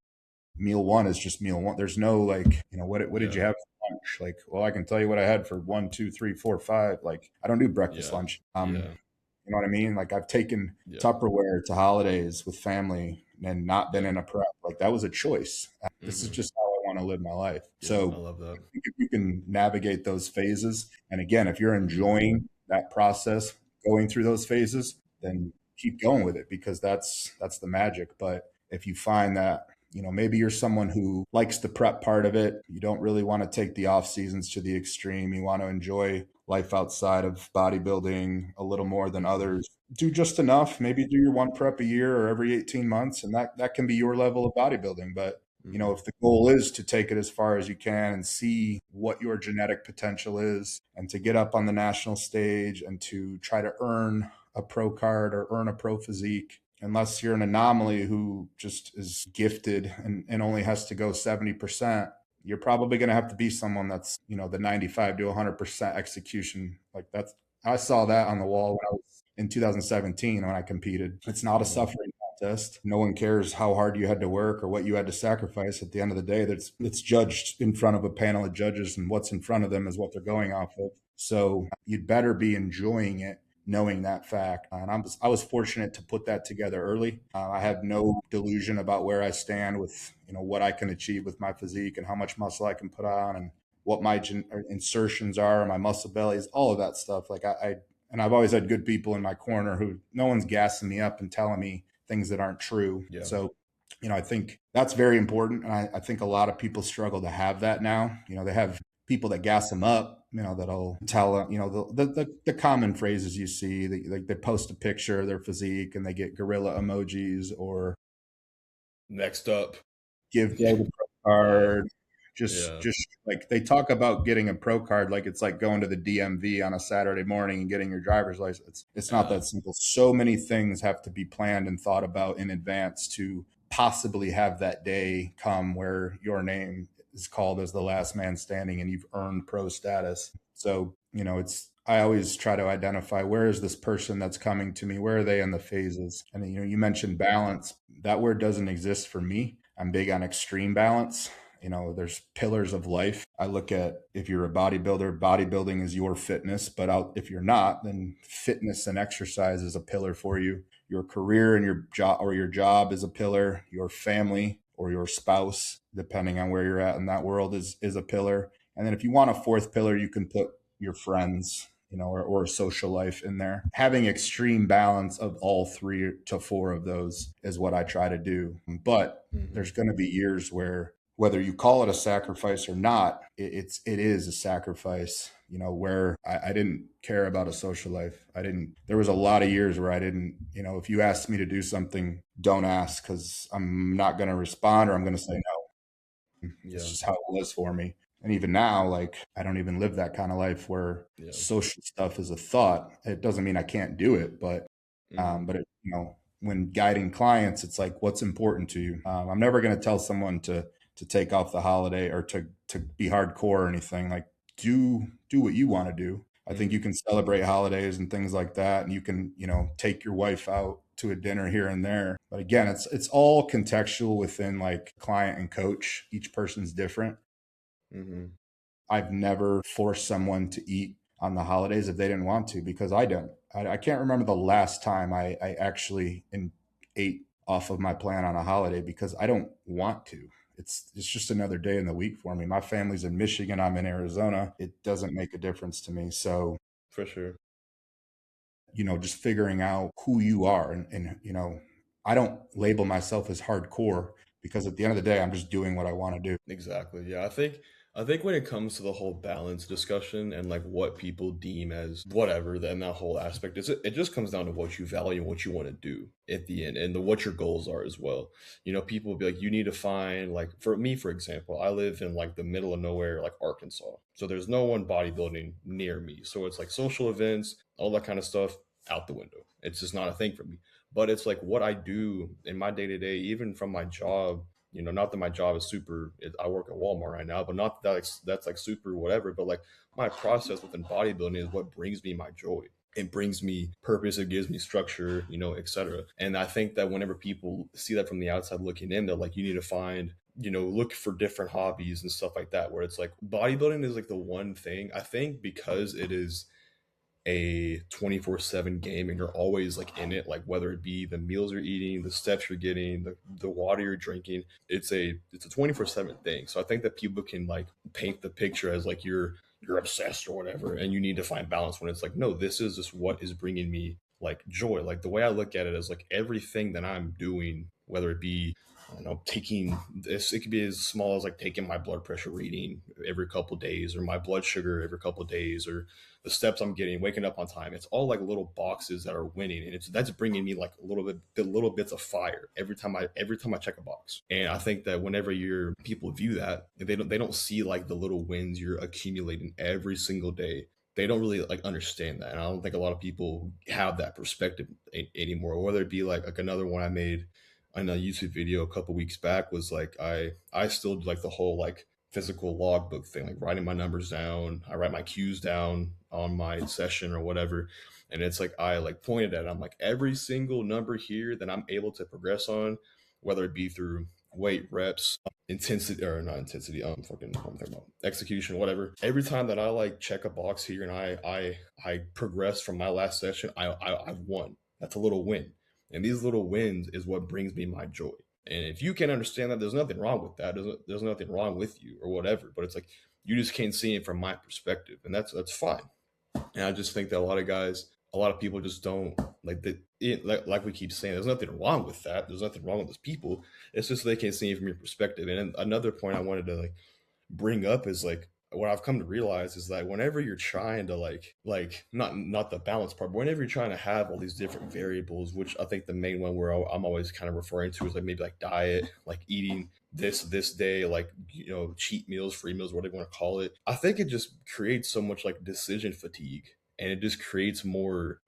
meal one is just meal one. There's no like, what did
Yeah.
you have for lunch? Like, well, I can tell you what I had for one, two, three, four, five. Like, I don't do breakfast,
Yeah.
lunch.
Yeah.
You know what I mean? Like, I've taken
Yeah.
Tupperware to holidays with family and not been
Yeah.
in a prep. Like, that was a choice. This is
Hmm.
just how I want to live my life.
Yeah.
So
I love that.
I think if you can navigate those phases, and again, if you're enjoying that process, going through those phases, then keep going with it because that's the magic. But if you find that maybe you're someone who likes the prep part of it, you don't really want to take the off seasons to the extreme, you want to enjoy life outside of bodybuilding a little more than
Hmm.
others, do just enough, maybe do your one prep a year or every 18 months, and that can be your level of bodybuilding. But
Hmm.
if the goal is to take it as far as you can and see what your genetic potential is and to get up on the national stage and to try to earn a pro card or earn a pro physique, unless you're an anomaly who just is gifted and only has to go 70%, you're probably going to have to be someone that's, the 95 to 100% execution. Like I saw that on the wall when I was in 2017 when I competed. It's not a
Hmm.
suffering contest. No one cares how hard you had to work or what you had to sacrifice. At the end of the day, it's judged in front of a panel of judges, and what's in front of them is what they're going off of. So you'd better be enjoying it, knowing that fact. And I was fortunate to put that together early. I have no delusion about where I stand with, what I can achieve with my physique and how much muscle I can put on and what my insertions are, my muscle bellies, all of that stuff. Like and I've always had good people in my corner who no one's gassing me up and telling me things that aren't true.
Yeah.
So, I think that's very important. And I think a lot of people struggle to have that now. They have people that gas them up, that'll tell them, the common phrases you see, they post a picture of their physique and they get gorilla emojis or
Next up.
give Joe
Yeah.
the pro card.
Yeah.
Just like they talk about getting a pro card, like it's like going to the DMV on a Saturday morning and getting your driver's license. It's not
Yeah.
that simple. So many things have to be planned and thought about in advance to possibly have that day come where your name is called as the last man standing and you've earned pro status. So, it's, I always try to identify where is this person that's coming to me? Where are they in the phases? And, you mentioned balance. That word doesn't exist for me. I'm big on extreme balance. There's pillars of life. I look at, if you're a bodybuilder, bodybuilding is your fitness, but if you're not, then fitness and exercise is a pillar for you. Your career and your job is a pillar. Your family or your spouse, depending on where you're at in that world, is a pillar. And then if you want a fourth pillar, you can put your friends, or a social life in there. Having extreme balance of all 3 to 4 of those is what I try to do. But
Hmm.
there's going to be years where, whether you call it a sacrifice or not, it is a sacrifice. Where I didn't care about a social life. I didn't. There was a lot of years where I didn't. If you asked me to do something, don't ask, because I'm not going to respond, or I'm going to say no. That's
Yeah.
just how it was for me. And even now, like, I don't even live that kind of life where
Yeah.
social stuff is a thought. It doesn't mean I can't do it, but
Hmm.
when guiding clients, it's like, what's important to you? I'm never going to tell someone to take off the holiday, or to be hardcore or anything. Like, do what you want to do. I think you
Hmm.
can celebrate holidays and things like that, and you can, take your wife out to a dinner here and there. But again, it's all contextual within like client and coach. Each person's different.
Hmm.
I've never forced someone to eat on the holidays if they didn't want to, because I don't. I can't remember the last time I actually ate off of my plan on a holiday, because I don't want to. It's just another day in the week for me. My family's in Michigan. I'm in Arizona. It doesn't make a difference to me. So,
For sure.
just figuring out who you are, and I don't label myself as hardcore, because at the end of the day, I'm just doing what I want to do.
Exactly. Yeah, I think when it comes to the whole balance discussion and like what people deem as whatever, then that whole aspect is it just comes down to what you value and what you want to do at the end and what your goals are as well. People will be like, you need to find like for me, for example, I live in like the middle of nowhere, like Arkansas. So there's no one bodybuilding near me. So it's like social events, all that kind of stuff out the window. It's just not a thing for me. But it's like what I do in my day to day, even from my job, not that my job is super, I work at Walmart right now, but not that that's like super whatever, but like my process within bodybuilding is what brings me my joy. It brings me purpose, it gives me structure, etc. And I think that whenever people see that from the outside looking in, they're like, you need to find, look for different hobbies and stuff like that, where it's like bodybuilding is like the one thing I think, because it is a 24/7 game and you're always like in it, like whether it be the meals you're eating, the steps you're getting, the water you're drinking, it's a 24/7 thing. So I think that people can like paint the picture as like you're obsessed or whatever, and you need to find balance when it's like, no, this is just what is bringing me like joy. Like the way I look at it is like everything that I'm doing, whether it be, I don't know, taking this, it could be as small as like taking my blood pressure reading every couple days, or my blood sugar every couple days, or the steps I'm getting, waking up on time. It's all like little boxes that are winning, and that's bringing me like a little bit, the little bits of fire every time I check a box. And I think that whenever your people view that, they don't see like the little wins you're accumulating every single day. They don't really like understand that, and I don't think a lot of people have that perspective anymore. Whether it be like another one I made on a YouTube video a couple weeks back was like I still do like the whole like physical logbook thing, like writing my numbers down. I write my cues down on my session or whatever. And it's like I like pointed at it. I'm like every single number here that I'm able to progress on, whether it be through weight, reps, intensity or not intensity, fucking what I'm talking about, execution, whatever. Every time that I like check a box here and I progress from my last session, I've won. That's a little win. And these little wins is what brings me my joy. And if you can understand that, there's nothing wrong with that. There's nothing wrong with you or whatever. But it's like you just can't see it from my perspective, and that's fine. And I just think that a lot of people just don't like that. Like we keep saying, there's nothing wrong with that. There's nothing wrong with those people. It's just they can't see it from your perspective. And then another point I wanted to like bring up is like what I've come to realize is that whenever you're trying to not the balance part, but whenever you're trying to have all these different variables, which I think the main one where I'm always kind of referring to is like maybe like diet, like eating this day, like cheat meals, free meals, whatever you want to call it. I think it just creates so much like decision fatigue, and it just creates more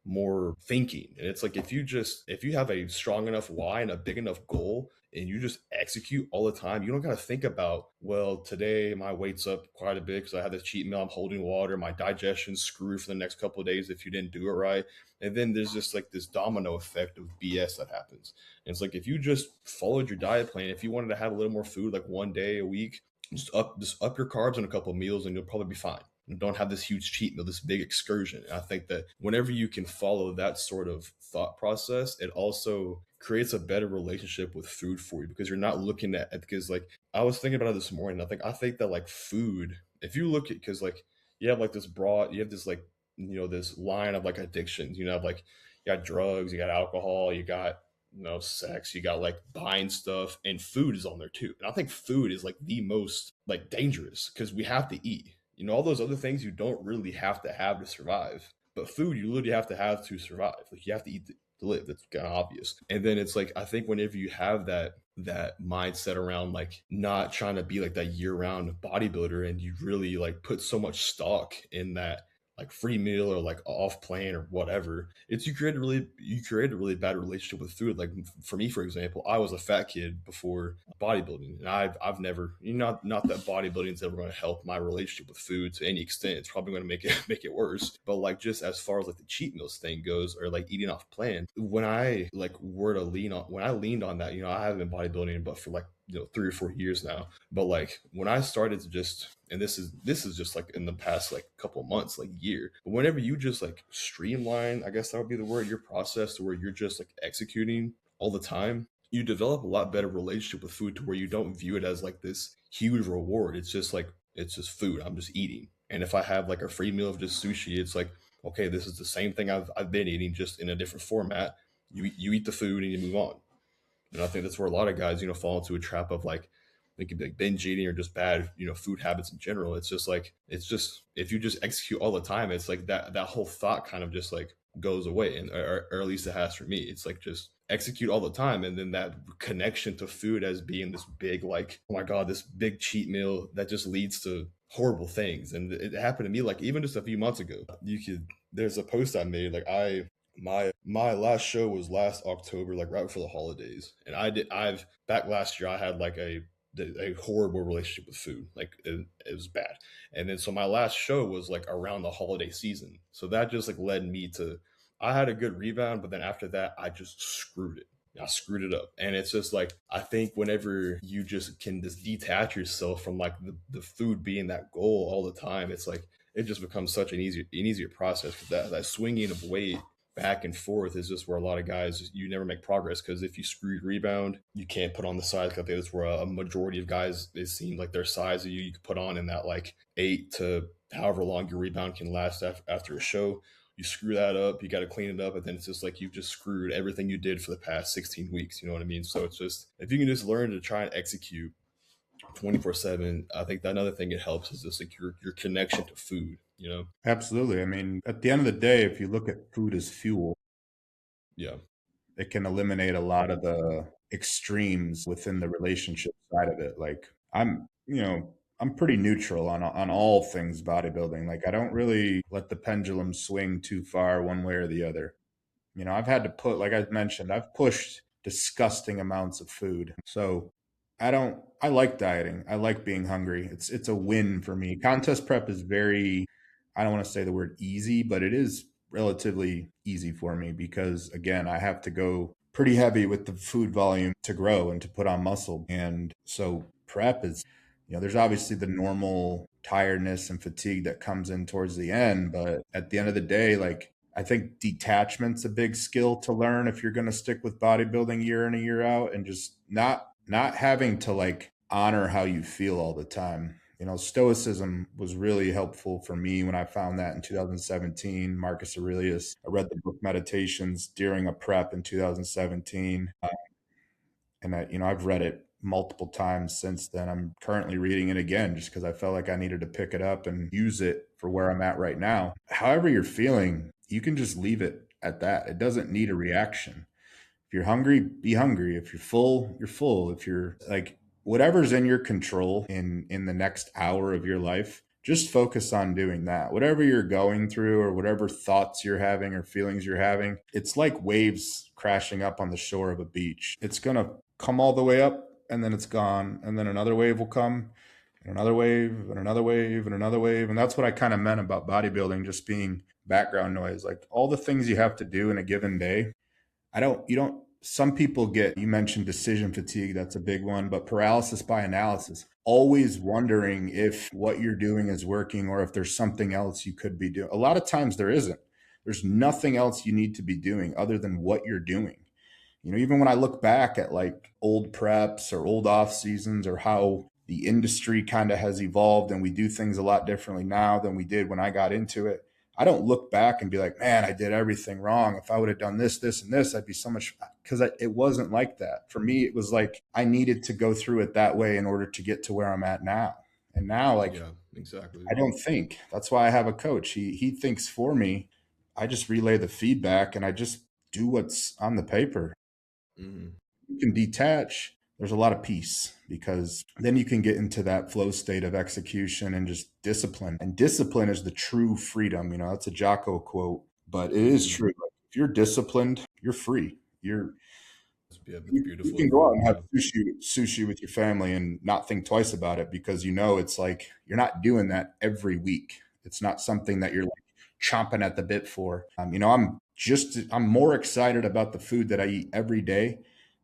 thinking. And it's like if you have a strong enough why and a big enough goal, and you just execute all the time, you don't got to think about, well, today my weight's up quite a bit because I had this cheat meal, I'm holding water, my digestion's screwed for the next couple of days if you didn't do it right. And then there's just like this domino effect of BS that happens. And it's like if you just followed your diet plan, if you wanted to have a little more food like one day a week, just up your carbs in a couple of meals and you'll probably be fine. And don't have this huge cheat meal, this big excursion. And I think that whenever you can follow that sort of thought process, it also creates a better relationship with food for you, because you're not looking at it. Because like I was thinking about it this morning, I think that like food, if you look at, because like you have like this broad, you have this like this line of like addictions. You have like you got drugs, you got alcohol, you got sex, you got like buying stuff, and food is on there too. And I think food is like the most like dangerous, because we have to eat. All those other things you don't really have to survive, but food you literally have to survive. Like you have to eat to live. That's kind of obvious. And then it's like I think whenever you have that mindset around like not trying to be like that year round bodybuilder, and you really like put so much stock in that like free meal or like off plan or whatever, it's you create a really bad relationship with food. Like for me, for example, I was a fat kid before bodybuilding, and I've never, not that bodybuilding is ever going to help my relationship with food to any extent. It's probably going to make it make it worse. But like just as far as like the cheat meals thing goes, or like eating off plan, when I like were to lean on when I leaned on that, I haven't been bodybuilding but for like 3 or 4 years now. But like when I started to just, and this is just like in the past like couple months, like year, but whenever you just like streamline, I guess that would be the word, your process to where you're just like executing all the time, you develop a lot better relationship with food, to where you don't view it as like this huge reward. It's just like it's just food, I'm just eating. And if I have like a free meal of just sushi, it's like, okay, this is the same thing I've been eating, just in a different format. You eat the food and you move on. And I think that's where a lot of guys, fall into a trap of like, they could be like binge eating or just bad, food habits in general. It's just like, if you just execute all the time, it's like that whole thought kind of just like goes away. And, or at least it has for me. It's like just execute all the time. And then that connection to food as being this big, like, oh my God, this big cheat meal that just leads to horrible things. And it happened to me, like even just a few months ago. There's a post I made, like my last show was last October, like right before the holidays, and I've back last year I had like a horrible relationship with food, like it was bad. And then so my last show was like around the holiday season, so that just like led me to, I had a good rebound, but then after that I just screwed it. I screwed it up. And it's just like, I think whenever you just can just detach yourself from like the food being that goal all the time, it's like it just becomes such an easier process, because that swinging of weight back and forth is just where a lot of guys, you never make progress, because if you screw your rebound, you can't put on the size. I think that's where a majority of guys, it seems like their size of you could put on in that like 8 to however long your rebound can last after a show. You screw that up, you got to clean it up, and then it's just like you've just screwed everything you did for the past 16 weeks. You know what I mean? So it's just, if you can just learn to try and execute 24/7, I think that another thing it helps is just like your connection to food.
Absolutely. I mean, at the end of the day, if you look at food as fuel,
Yeah.
it can eliminate a lot of the extremes within the relationship side of it. Like I'm pretty neutral on all things bodybuilding. Like I don't really let the pendulum swing too far one way or the other. I've had to put, like I mentioned, I've pushed disgusting amounts of food. So I like dieting. I like being hungry. It's a win for me. Contest prep is very, I don't want to say the word easy, but it is relatively easy for me because again, I have to go pretty heavy with the food volume to grow and to put on muscle. And so prep is, there's obviously the normal tiredness and fatigue that comes in towards the end, but at the end of the day, like I think detachment's a big skill to learn if you're going to stick with bodybuilding year in and year out, and just not having to like honor how you feel all the time. Stoicism was really helpful for me when I found that in 2017. Marcus Aurelius. I read the book Meditations during a prep in 2017. And I've read it multiple times since then. I'm currently reading it again just because I felt like I needed to pick it up and use it for where I'm at right now. However you're feeling, you can just leave it at that. It doesn't need a reaction. If you're hungry, be hungry. If you're full, you're full. If you're like whatever's in your control in the next hour of your life, just focus on doing that. Whatever you're going through or whatever thoughts you're having or feelings you're having, it's like waves crashing up on the shore of a beach. It's going to come all the way up and then it's gone, and then another wave will come and another wave and another wave and another wave. And that's what I kind of meant about bodybuilding just being background noise. Like all the things you have to do in a given day, you don't, some people get, you mentioned decision fatigue, that's a big one, but paralysis by analysis, always wondering if what you're doing is working or if there's something else you could be doing. A lot of times there isn't. There's nothing else you need to be doing other than what you're doing. Even when I look back at like old preps or old off seasons or how the industry kind of has evolved and we do things a lot differently now than we did when I got into it, I don't look back and be like, man, I did everything wrong. If I would have done this, this, and this, I'd be so much, because it wasn't like that. For me, it was like I needed to go through it that way in order to get to where I'm at now. And now, like,
Yeah, exactly.
I don't think. That's why I have a coach. He thinks for me. I just relay the feedback and I just do what's on the paper.
Hmm.
You can detach, there's a lot of peace because then you can get into that flow state of execution and just discipline. And discipline is the true freedom. That's a Jocko quote, but it is
Hmm.
true. Like, if you're disciplined, you're free.
Yeah, it's
You
beautifully
can go out
put.
and have
Yeah.
sushi with your family and not think twice about it because it's like you're not doing that every week. It's not something that you're like chomping at the bit for. I'm more excited about the food that I eat every day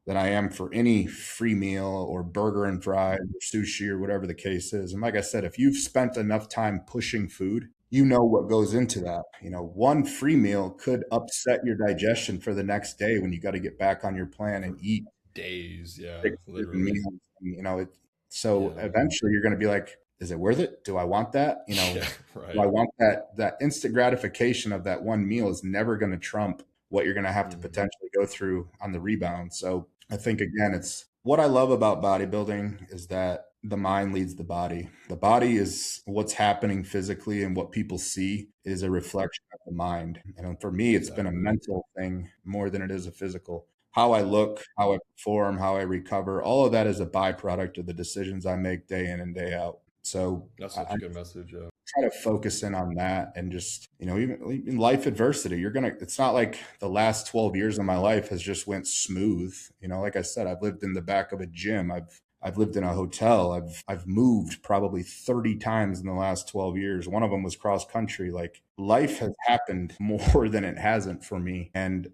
than I am for any free meal or burger and fries or sushi or whatever the case is. And like I said, if you've spent enough time pushing food, you know what goes into that. One free meal could upset your digestion for the next day when you got to get back on your plan and
For
eat
days. Yeah,
6 different
literally.
meals. And, so
Yeah.
eventually you're going to be like, is it worth it? Do I want that?
Yeah,
Do I
right.
want that instant gratification of that one meal is never going to trump what you're going to have to
Hmm.
potentially go through on the rebound. So I think again, it's what I love about bodybuilding is that the mind leads the body. The body is what's happening physically, and what people see is a reflection of the mind. And for me, it's been a
Exactly.
mental thing more than it is a physical. How I look, how I perform, how I recover, all of that is a byproduct of the decisions I make day in and day out. So
That's
I
such a good message. Yeah.
try to focus in on that and just, even in life adversity, it's not like the last 12 years of my life has just went smooth. Like I said, I've lived in the back of a gym. I've lived in a hotel. I've moved probably 30 times in the last 12 years. One of them was cross country. Like life has happened more than it hasn't for me. And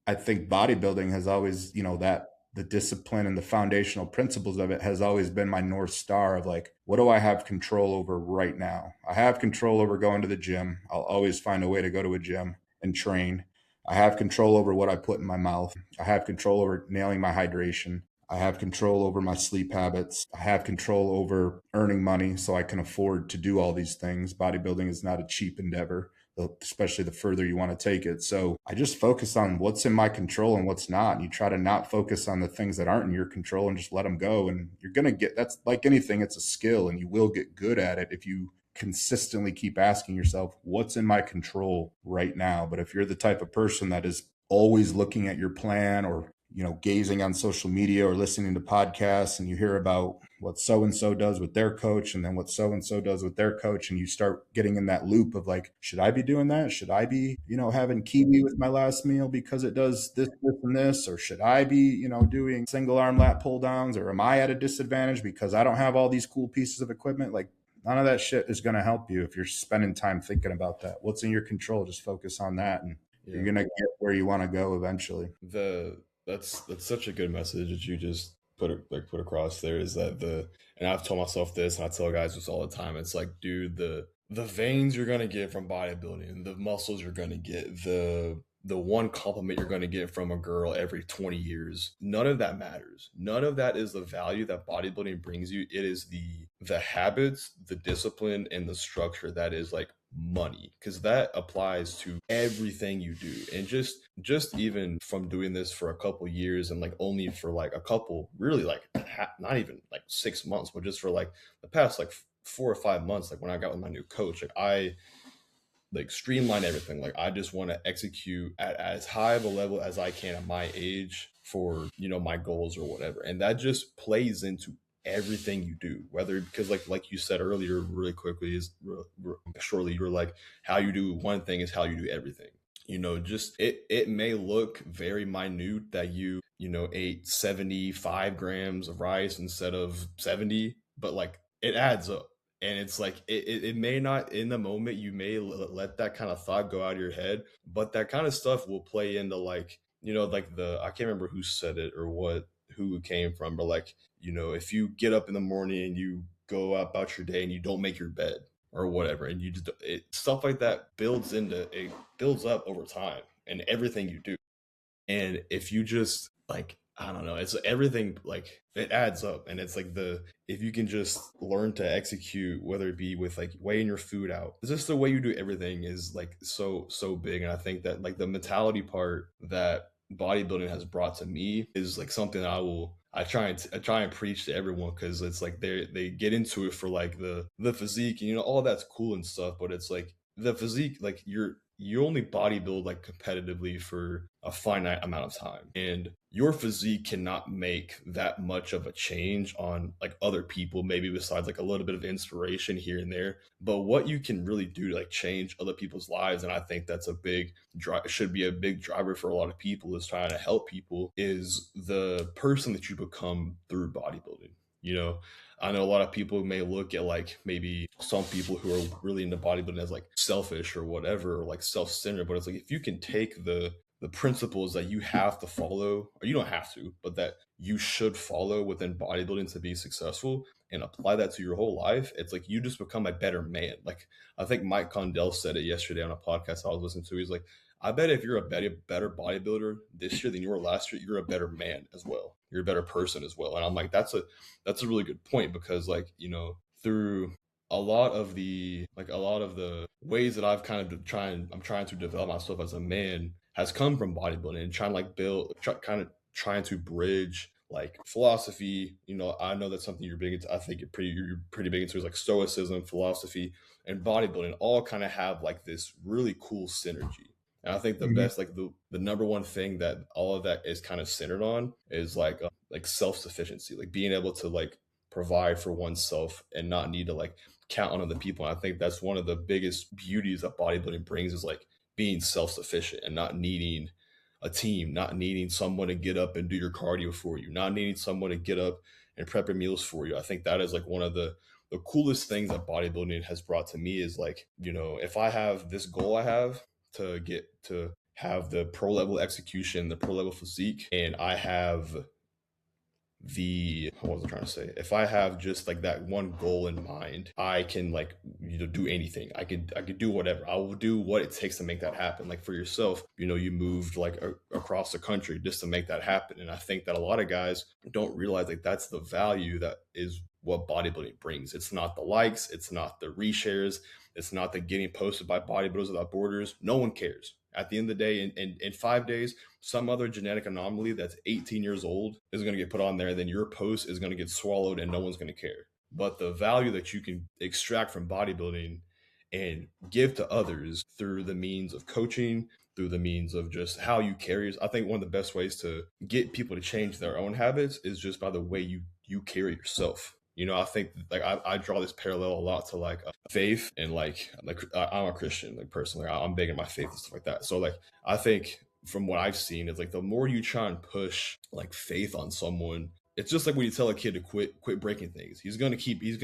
I think bodybuilding has always, that the discipline and the foundational principles of it has always been my North Star of like, what do I have control over right now? I have control over going to the gym. I'll always find a way to go to a gym and train. I have control over what I put in my mouth. I have control over nailing my hydration. I have control over my sleep habits. I have control over earning money so I can afford to do all these things. Bodybuilding is not a cheap endeavor, especially the further you want to take it. So I just focus on what's in my control and what's not. And you try to not focus on the things that aren't in your control and just let them go. And you're going to that's like anything, it's a skill and you will get good at it if you consistently keep asking yourself, what's in my control right now? But if you're the type of person that is always looking at your plan or gazing on social media or listening to podcasts and you hear about what so and so does with their coach and then what so and so does with their coach and you start getting in that loop of like, should I be doing that? Should I be having kiwi with my last meal because it does this and this? Or should I be doing single arm lat pull downs? Or am I at a disadvantage because I don't have all these cool pieces of equipment? Like, none of that shit is going to help you if you're spending time thinking about that. What's in your control, just focus on that and you're
Yeah.
going to get where you want to go eventually.
That's such a good message that you just put across there, is that and I've told myself this and I tell guys this all the time. It's like, dude, the veins you're gonna get from bodybuilding, the muscles you're gonna get, the one compliment you're going to get from a girl every 20 years. None of that matters. None of that is the value that bodybuilding brings you. It is the habits, the discipline, and the structure that is like money, because that applies to everything you do. And just even from doing this for a couple years, and like only for like a couple, really like not even like 6 months, but just for like the past like 4 or 5 months, like when I got with my new coach, like I like streamline everything. Like I just want to execute at as high of a level as I can at my age for, my goals or whatever. And that just plays into everything you do, whether, because like you said earlier, really quickly, is shortly, you were like, how you do one thing is how you do everything. Just it may look very minute that ate 75 grams of rice instead of 70, but like it adds up. And it's like it may not, in the moment, you may let that kind of thought go out of your head, but that kind of stuff will play into like, like the, I can't remember who said it or who it came from, but like, if you get up in the morning and you go about your day and you don't make your bed or whatever, and you just stuff like that builds up over time and everything you do. And if you just like, I don't know, it's everything, like it adds up. And it's like if you can just learn to execute, whether it be with like weighing your food out, it's just the way you do everything is like so big. And I think that like the mentality part that bodybuilding has brought to me is like something that I try and preach to everyone, because it's like they get into it for like the physique, and all that's cool and stuff, but it's like the physique, like you only bodybuild like competitively for a finite amount of time, and your physique cannot make that much of a change on like other people, maybe besides like a little bit of inspiration here and there. But what you can really do to like change other people's lives, and I think that's should be a big driver for a lot of people, is trying to help people, is the person that you become through bodybuilding. I know a lot of people may look at like maybe some people who are really into bodybuilding as like selfish or whatever, or like self-centered, but it's like if you can take the principles that you have to follow, or you don't have to, but that you should follow within bodybuilding to be successful, and apply that to your whole life, it's like you just become a better man. Like I think Mike Condell said it yesterday on a podcast I was listening to. He's like, I bet if you're a better bodybuilder this year than you were last year, you're a better man as well. You're a better person as well. And I'm like, that's a really good point, because like, through a lot of the ways that I've kind of I'm trying to develop myself as a man has come from bodybuilding, and trying to like kind of trying to bridge like philosophy. I know that's something you're big into. I think you're pretty big into, is like stoicism, philosophy, and bodybuilding all kind of have like this really cool synergy. And I think the
Mhm.
best, like the number one thing that all of that is kind of centered on is like self-sufficiency, like being able to like provide for oneself and not need to like count on other people. And I think that's one of the biggest beauties that bodybuilding brings, is like being self-sufficient and not needing a team, not needing someone to get up and do your cardio for you, not needing someone to get up and prep your meals for you. I think that is like one of the coolest things that bodybuilding has brought to me, is like, if I have this goal, I have to get to have the pro level execution, the pro level physique, and I have what was I trying to say? If I have just like that one goal in mind, I can like do anything. I could do whatever. I will do what it takes to make that happen. Like for yourself, you moved like across the country just to make that happen. And I think that a lot of guys don't realize like that's the value that is what bodybuilding brings. It's not the likes, it's not the reshares, it's not the getting posted by Bodybuilders Without Borders. No one cares. At the end of the day, in 5 days, some other genetic anomaly that's 18 years old is going to get put on there, and then your post is going to get swallowed and no one's going to care. But the value that you can extract from bodybuilding and give to others through the means of coaching, through the means of just how you carry, I think one of the best ways to get people to change their own habits is just by the way you carry yourself. I think like I draw this parallel a lot to like faith, and I'm a Christian, like personally, I'm big in my faith and stuff like that. So like I think from what I've seen is like the more you try and push like faith on someone, it's just like when you tell a kid to quit breaking things. He's gonna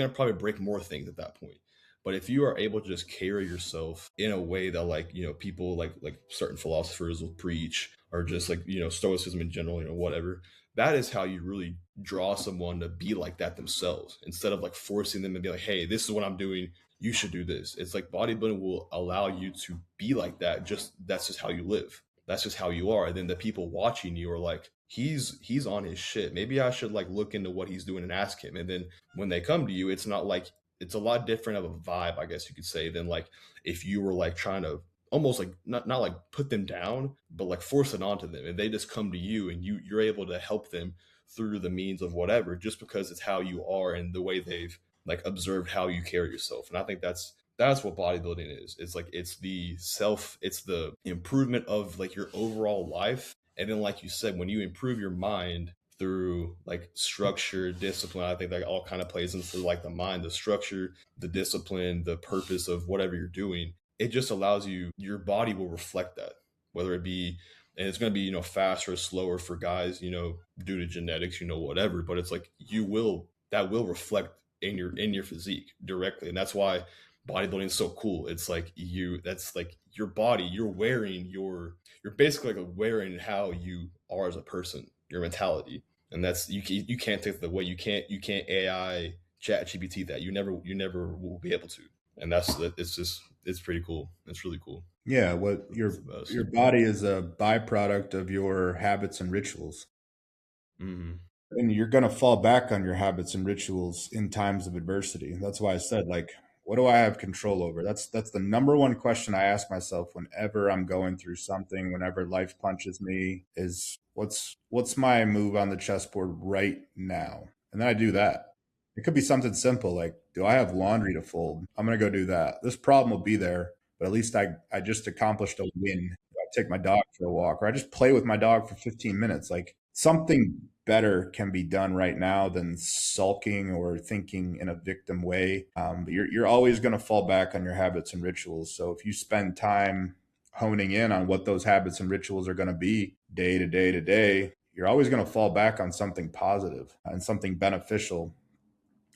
probably break more things at that point. But if you are able to just carry yourself in a way that like people like certain philosophers will preach, or just like stoicism in general, whatever, that is how you really draw someone to be like that themselves, instead of like forcing them to be like, hey, this is what I'm doing, you should do this. It's like bodybuilding will allow you to be like that, just that's just how you live. that's just how you are. And then the people watching you are like, he's on his shit. Maybe I should like look into what he's doing and ask him. And then when they come to you, it's not like, it's a lot different of a vibe, I guess you could say, than like if you were like trying to almost like not like put them down, but like force it onto them, and they just come to you, and you're able to help them through the means of whatever, just because it's how you are and the way they've like observed how you carry yourself. And I think that's what bodybuilding is. It's like it's the improvement of like your overall life. And then like you said, when you improve your mind through like structure, discipline, I think that all kind of plays into like the mind, the structure, the discipline, the purpose of whatever you're doing. It just allows you, your body will reflect that, whether it be, and it's going to be, faster or slower for guys, due to genetics, whatever, but it's like that will reflect in your physique directly. And that's why bodybuilding is so cool. It's like that's like your body, you're basically like wearing how you are as a person, your mentality. And that's, you can't take the way, you can't AI chat GPT that. You never will be able to. And it's pretty cool. It's really cool.
Yeah, what
It's the best.
your body is a byproduct of your habits and rituals.
Hmm.
And you're going to fall back on your habits and rituals in times of adversity. That's why I said, like, what do I have control over? That's the number one question I ask myself whenever I'm going through something, whenever life punches me, is what's my move on the chessboard right now? And then I do that. It could be something simple like, do I have laundry to fold? I'm going to go do that. This problem will be there, but at least I just accomplished a win. I take my dog for a walk, or I just play with my dog for 15 minutes. Like, something better can be done right now than sulking or thinking in a victim way. But you're always going to fall back on your habits and rituals. So if you spend time honing in on what those habits and rituals are going to be day to day to day, you're always going to fall back on something positive and something beneficial.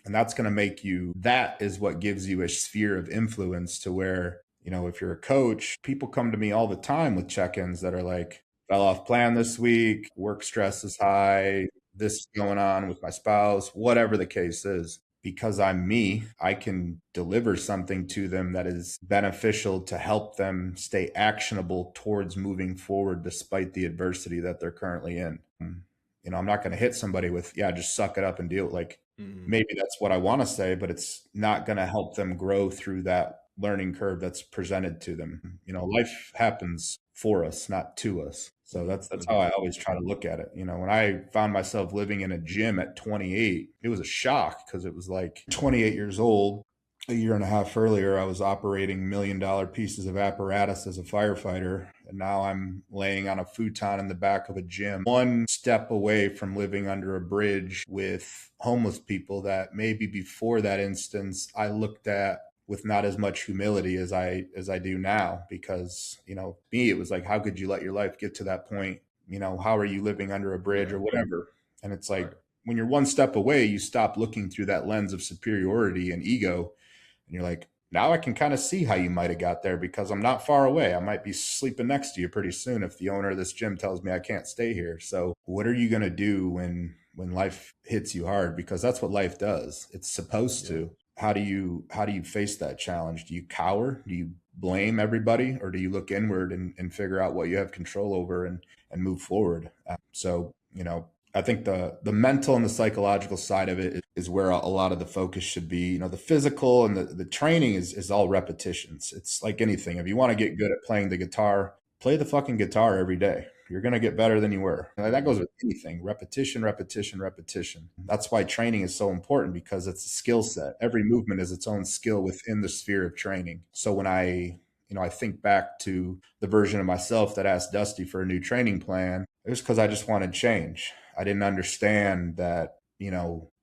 And that's going to make you, that is what gives you a sphere of influence to where, if you're a coach, people come to me all the time with check-ins that are like, fell off plan this week, work stress is high, this is going on with my spouse, whatever the case is. Because I'm me, I can deliver something to them that is beneficial to help them stay actionable towards moving forward despite the adversity that they're currently in. I'm not going to hit somebody with, yeah, just suck it up and deal. Like,
Hmm.
maybe that's what I want to say, but it's not going to help them grow through that learning curve that's presented to them. Life happens for us, not to us. So that's how I always try to look at it. When I found myself living in a gym at 28, it was a shock because it was like 28 years old. A year and a half earlier, I was operating $1 million pieces of apparatus as a firefighter. And now I'm laying on a futon in the back of a gym, one step away from living under a bridge with homeless people that maybe before that instance I looked at with not as much humility as I do now. Because me, it was like, how could you let your life get to that point? How are you living under a bridge
Yeah.
or whatever? And it's like,
Right.
when you're one step away, you stop looking through that lens of superiority and ego, and you're like, now I can kind of see how you might have got there because I'm not far away. I might be sleeping next to you pretty soon if the owner of this gym tells me I can't stay here. So what are you going to do when life hits you hard? Because that's what life does. It's supposed
Yeah.
to. How do you face that challenge? Do you cower? Do you blame everybody, or do you look inward and figure out what you have control over and move forward? So I think the mental and the psychological side of it is where a lot of the focus should be. The physical and the training is all repetitions. It's like anything. If you want to get good at playing the guitar, play the fucking guitar every day. You're going to get better than you were. And that
Hmm.
goes with anything. Repetition, repetition, repetition. That's why training is so important, because it's a skill set. Every movement is its own skill within the sphere of training. So when I think back to the version of myself that asked Dusty for a new training plan, it was because I just wanted change. I didn't understand that,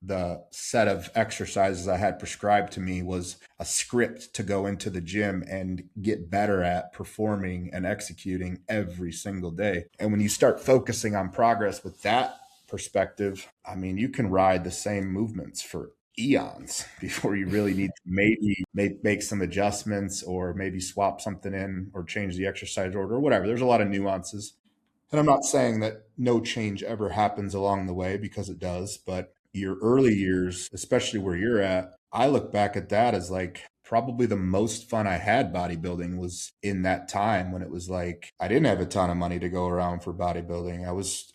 the set of exercises I had prescribed to me was a script to go into the gym and get better at performing and executing every single day. And when you start focusing on progress with that perspective, I mean, you can ride the same movements for eons before you really need to maybe make some adjustments, or maybe swap something in, or change the exercise order, or whatever. There's a lot of nuances. And I'm not saying that no change ever happens along the way, because it does, but your early years, especially where you're at, I look back at that as like probably the most fun I had bodybuilding was in that time when it was like I didn't have a ton of money to go around for bodybuilding.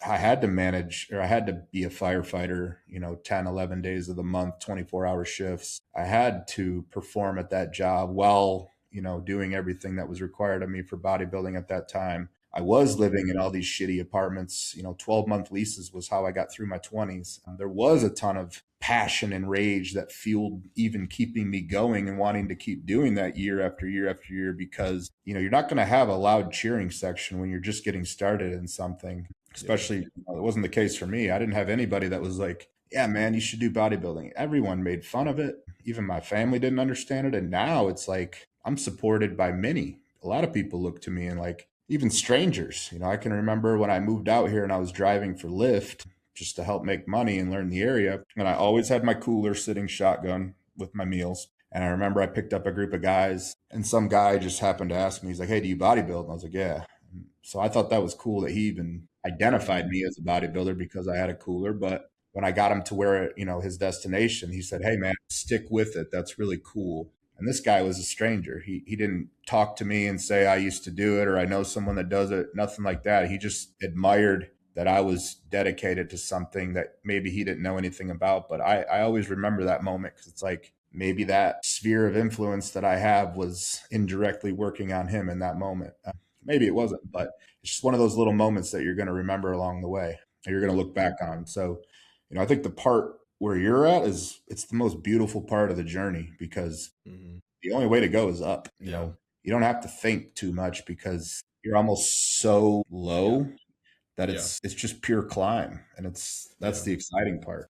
I had to manage, or I had to be a firefighter, 10, 11 days of the month, 24-hour shifts. I had to perform at that job while, doing everything that was required of me for bodybuilding at that time. I was living in all these shitty apartments. 12-month leases was how I got through my 20s. There was a ton of passion and rage that fueled even keeping me going and wanting to keep doing that year after year after year, because, you're not going to have a loud cheering section when you're just getting started in something,
Yeah.
especially, it wasn't the case for me. I didn't have anybody that was like, yeah, man, you should do bodybuilding. Everyone made fun of it. Even my family didn't understand it. And now it's like I'm supported by many. A lot of people look to me and like, even strangers. I can remember when I moved out here and I was driving for Lyft just to help make money and learn the area. And I always had my cooler sitting shotgun with my meals. And I remember I picked up a group of guys, and some guy just happened to ask me, he's like, hey, do you bodybuild? And I was like, yeah. So I thought that was cool that he even identified me as a bodybuilder because I had a cooler. But when I got him to where, his destination, he said, hey, man, stick with it. That's really cool. And this guy was a stranger. He didn't talk to me and say I used to do it or I know someone that does it, nothing like that. He just admired that I was dedicated to something that maybe he didn't know anything about. But I always remember that moment because it's like maybe that sphere of influence that I have was indirectly working on him in that moment. Maybe it wasn't, but it's just one of those little moments that you're going to remember along the way, or you're going to look back on. So, I think the part where you're at is it's the most beautiful part of the journey because
Hmm.
the only way to go is up.
Yeah.
You don't have to think too much because you're almost so
Yeah.
low that
Yeah.
it's just pure climb, and that's
Yeah.
the exciting part.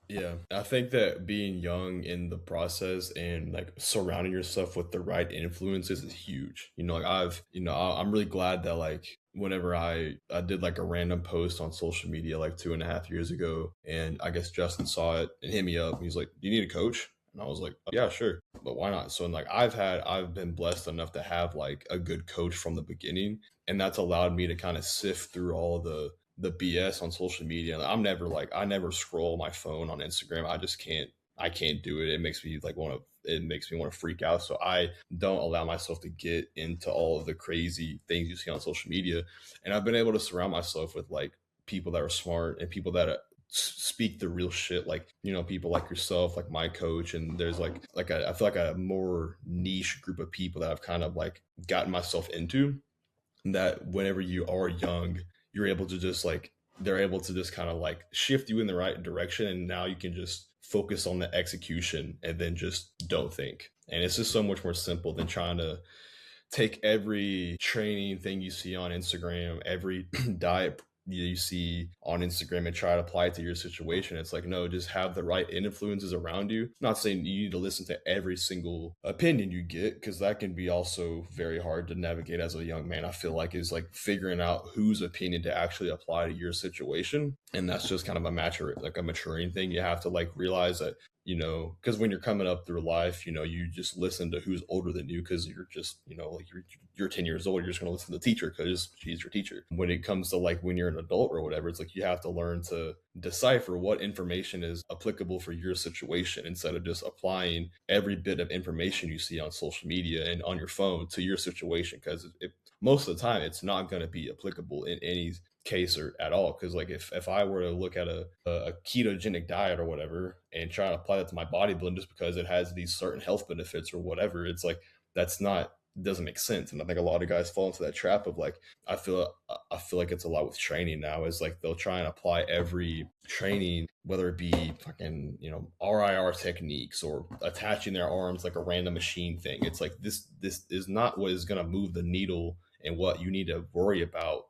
Yeah, I think that being young in the process and like surrounding yourself with the right influences is huge. Like I'm really glad that like whenever I did like a random post on social media like 2.5 years ago, and I guess Justin saw it and hit me up. He's like, "Do you need a coach?" And I was like, "Yeah, sure, but why not?" So and like I've been blessed enough to have like a good coach from the beginning, and that's allowed me to kind of sift through all the BS on social media. I never scroll my phone on Instagram. I can't do it. It makes me like it makes me want to freak out. So I don't allow myself to get into all of the crazy things you see on social media. And I've been able to surround myself with like people that are smart and people that speak the real shit, like people like yourself, like my coach. And there's I feel like a more niche group of people that I've kind of like gotten myself into, that whenever you are young, you're able to just like they're able to just kind of like shift you in the right direction, and now you can just focus on the execution and then just don't think. And it's just so much more simple than trying to take every training thing you see on Instagram, every diet you see on Instagram, and try to apply it to your situation. It's like, no, just have the right influences around you. Not saying you need to listen to every single opinion you get, because that can be also very hard to navigate as a young man. I feel like is like figuring out whose opinion to actually apply to your situation. And that's just kind of a maturing thing. You have to like realize that because when you're coming up through life, you just listen to who's older than you because you're just, like you're 10 years old. You're just going to listen to the teacher because she's your teacher. When it comes to like when you're an adult or whatever, it's like you have to learn to decipher what information is applicable for your situation instead of just applying every bit of information you see on social media and on your phone to your situation, because most of the time it's not going to be applicable in any case or at all. Because like if I were to look at a ketogenic diet or whatever and try to apply that to my bodybuilding just because it has these certain health benefits or whatever, it's like that's not doesn't make sense. And I think a lot of guys fall into that trap of like I feel like it's a lot with training now, is like they'll try and apply every training, whether it be fucking RIR techniques or attaching their arms like a random machine thing. It's like this is not what is going to move the needle and what you need to worry about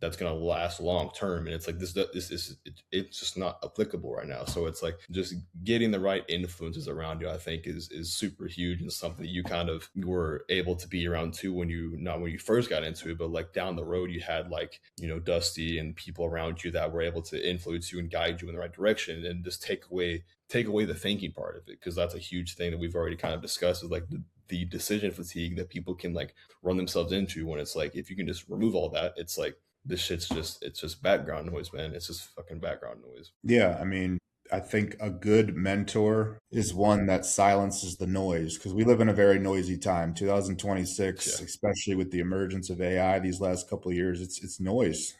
that's going to last long term. And it's like it's just not applicable right now. So it's like just getting the right influences around you, I think is super huge, and something that you kind of were able to be around too when you not when you first got into it, but like down the road you had like Dusty and people around you that were able to influence you and guide you in the right direction, and just take away the thinking part of it, because that's a huge thing that we've already kind of discussed, is like the decision fatigue that people can like run themselves into, when it's like if you can just remove all that, it's like this shit's just it's just background noise, man. It's just fucking background noise.
Yeah, I mean, I think a good mentor is one that silences the noise, because we live in a very noisy time.
Yeah.
2026, especially with the emergence of AI these last couple of years, it's noise.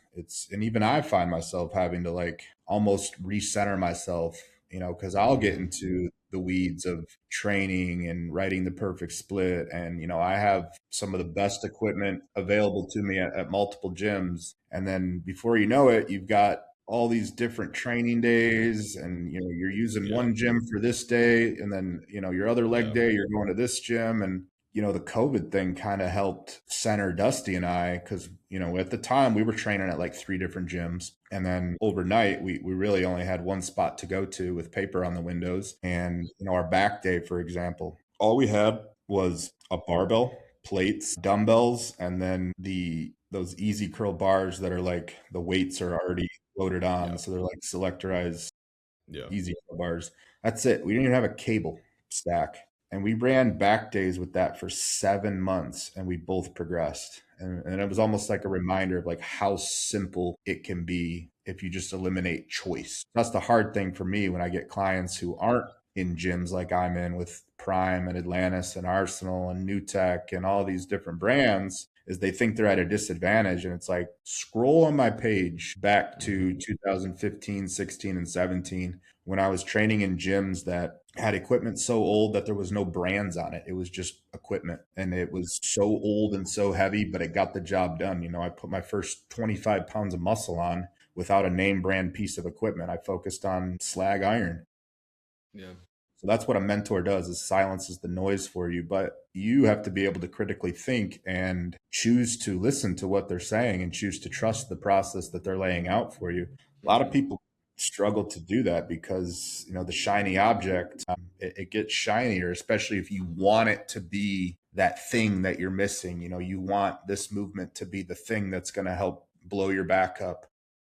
And even I find myself having to like almost recenter myself, because I'll get
Hmm.
into the weeds of training and writing the perfect split. And, I have some of the best equipment available to me at multiple gyms. And then before you know it, you've got all these different training days, and you're using
Yeah.
one gym for this day, and then your other leg
Yeah.
day you're going to this gym. And the COVID thing kind of helped center Dusty and I, because at the time we were training at like three different gyms, and then overnight we really only had one spot to go to with paper on the windows. And our back day, for example, all we had was a barbell, plates, dumbbells, and then those easy curl bars that are like the weights are already loaded on.
Yeah.
So they're like selectorized
Yeah.
easy curl bars. That's it. We didn't even have a cable stack. And we ran back days with that for 7 months, and we both progressed. And it was almost like a reminder of like how simple it can be if you just eliminate choice. That's the hard thing for me when I get clients who aren't in gyms like I'm in with Prime and Atlantis and Arsenal and New Tech and all these different brands, is they think they're at a disadvantage. And it's like, scroll on my page back to
Hmm.
2015, 16, and 17, when I was training in gyms that had equipment so old that there was no brands on it. It was just equipment, and it was so old and so heavy, but it got the job done. I put my first 25 pounds of muscle on without a name brand piece of equipment. I focused on slag iron.
Yeah.
So that's what a mentor does, is silences the noise for you, but you have to be able to critically think and choose to listen to what they're saying and choose to trust the process that they're laying out for you. A lot of
Hmm.
people struggle to do that because, the shiny object, it gets shinier, especially if you want it to be that thing that you're missing. You want this movement to be the thing that's going to help blow your back up,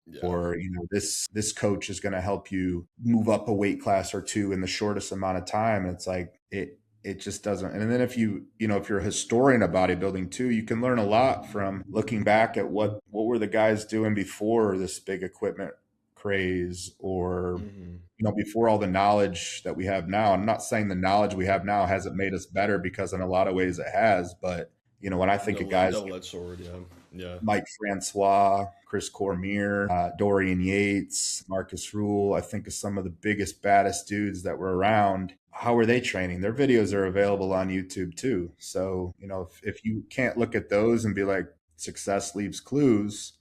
Yeah.
or this coach is going to help you move up a weight class or two in the shortest amount of time. And it's like it just doesn't. And then if you're a historian of bodybuilding too, you can learn a lot from looking back at what were the guys doing before this big equipment craze, or
Hmm.
before all the knowledge that we have now. I'm not saying the knowledge we have now hasn't made us better, because in a lot of ways it has, but when I think of guys
Double-edged sword. Yeah. Yeah.
Mike Francois, Chris Cormier, Dorian Yates, Marcus Rule, I think of some of the biggest, baddest dudes that were around. How were they training? Their videos are available on YouTube too. So, if you can't look at those and be like, success leaves clues,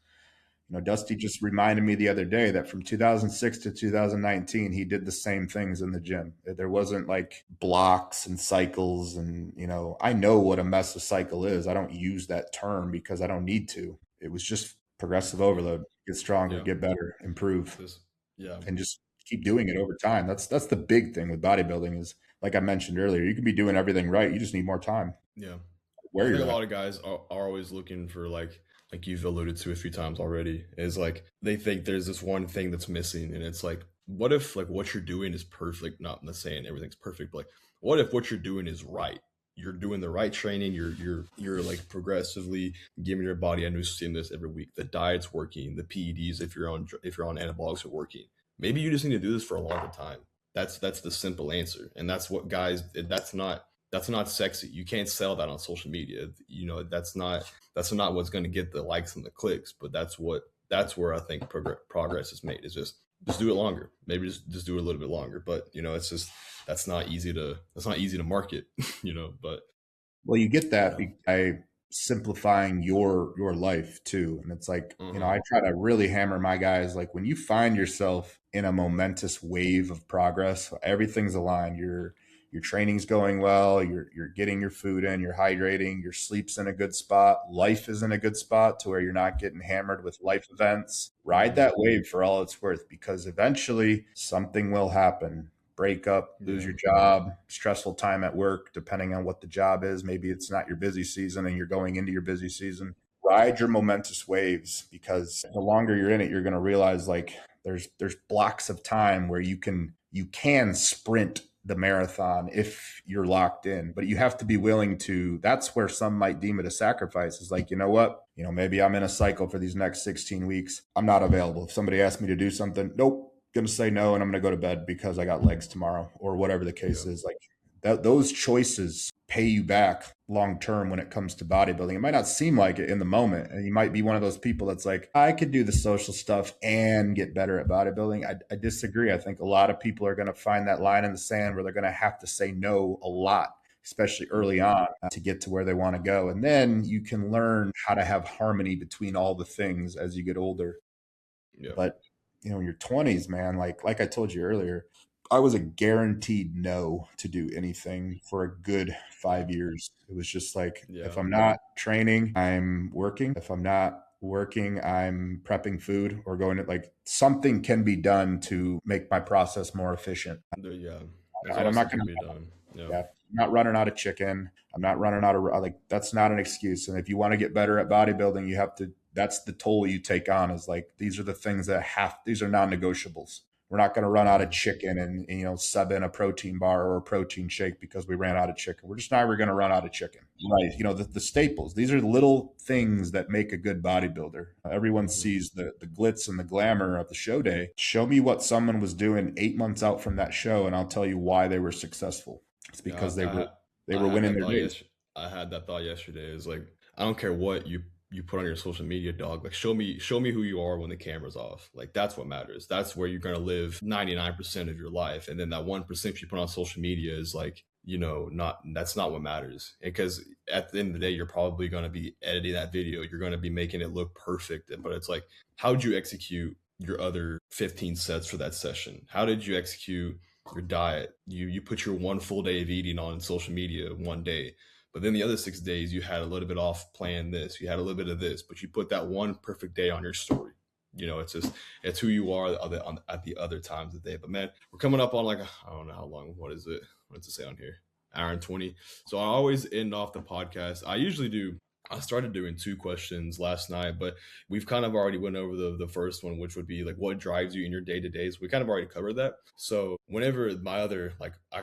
Dusty just reminded me the other day that from 2006 to 2019, he did the same things in the gym. There wasn't like blocks and cycles. And, I know what a mesocycle is. I don't use that term because I don't need to. It was just progressive overload, get stronger,
Yeah.
get better, improve,
This. Yeah.
and just keep doing it over time. That's the big thing with bodybuilding is, like I mentioned earlier, you can be doing everything right. You just need more time
Yeah.
where
I think a
you're at.
lot of guys are always looking for like you've alluded to a few times already, is like they think there's this one thing that's missing, and it's like, what if like what you're doing is perfect? Not in the saying everything's perfect, but like what if what you're doing is right? You're doing the right training. You're like progressively giving your body a new stimulus every week. The diet's working. The PEDs, if you're on anabolics, are working. Maybe you just need to do this for a longer time. That's the simple answer, and that's what guys. That's not sexy. You can't sell that on social media. That's not what's going to get the likes and the clicks. But that's where I think progress is made. Is just do it longer. Maybe just do it a little bit longer. But it's just that's not easy to market. But
Well, you get
you
that
know,
by simplifying your life too. And it's like,
hmm
I try to really hammer my guys, like, when you find yourself in a momentous wave of progress, everything's aligned. Your training's going well, you're getting your food in, you're hydrating, your sleep's in a good spot, life is in a good spot to where you're not getting hammered with life events. Ride
hmm
that wave for all it's worth, because eventually something will happen. Break up, lose
yeah,
your job, stressful time at work, depending on what the job is. Maybe it's not your busy season and you're going into your busy season. Ride your momentous waves, because the longer you're in it, you're going to realize like there's blocks of time where you can sprint the marathon if you're locked in, but you have to be willing to. That's where some might deem it a sacrifice. Is like, what, maybe I'm in a cycle for these next 16 weeks. I'm not available. If somebody asks me to do something, nope, going to say no and I'm going to go to bed because I got legs tomorrow or whatever the
Yeah.
case is. Like those choices pay you back long term when it comes to bodybuilding. It might not seem like it in the moment. And you might be one of those people that's like, I could do the social stuff and get better at bodybuilding. I disagree. I think a lot of people are going to find that line in the sand where they're going to have to say no a lot, especially early
Mhm.
on, to get to where they want to go. And then you can learn how to have harmony between all the things as you get older.
Yeah.
But in your 20s, man, like I told you earlier, I was a guaranteed no to do anything for a good 5 years. It was just like, if
Yeah.
I'm not training, I'm working. If I'm not working, I'm prepping food or going to, like, something can be done to make my process more efficient.
Yeah. There's
And I'm
always
not
something
going
to
to,
be done. Yeah.
yeah, I'm not running out of chicken. I'm not running out of, like, that's not an excuse. And if you want to get better at bodybuilding, you have to, that's the toll you take on, is like, these are the things that these are non-negotiables. We're not going to run out of
Mhm.
chicken and sub in a protein bar or a protein shake because we ran out of chicken. We're just never going to run out of chicken. Right. The staples. These are the little things that make a good bodybuilder. Everyone
Mhm.
sees the glitz and the glamour of the show day. Show me what someone was doing 8 months out from that show, and I'll tell you why they were successful. It's
Yeah,
because they
I
were
had
winning
that
their
thought
days.
yesterday. I had that thought yesterday. Is like, I don't care what you put on your social media, dog. Like, show me who you are when the camera's off. Like, that's what matters. That's where you're gonna live 99% of your life, and then that 1% you put on social media is like, not that's not what matters. Because at the end of the day, you're probably gonna be editing that video. You're gonna be making it look perfect, but it's like, how'd you execute your other 15 sets for that session? How did you execute your diet? You put your one full day of eating on social media one day, but then the other 6 days you had a little bit off playing this, you had a little bit of this, but you put that one perfect day on your story. It's just, it's who you are at the other times of the day. But man, we're coming up on like, I don't know how long. What is it? What's it say on here? Hour and 20. So I always end off the podcast. I started doing two questions last night, but we've kind of already went over the first one, which would be like, what drives you in your day to days. We kind of already covered that. So whenever my other, like, I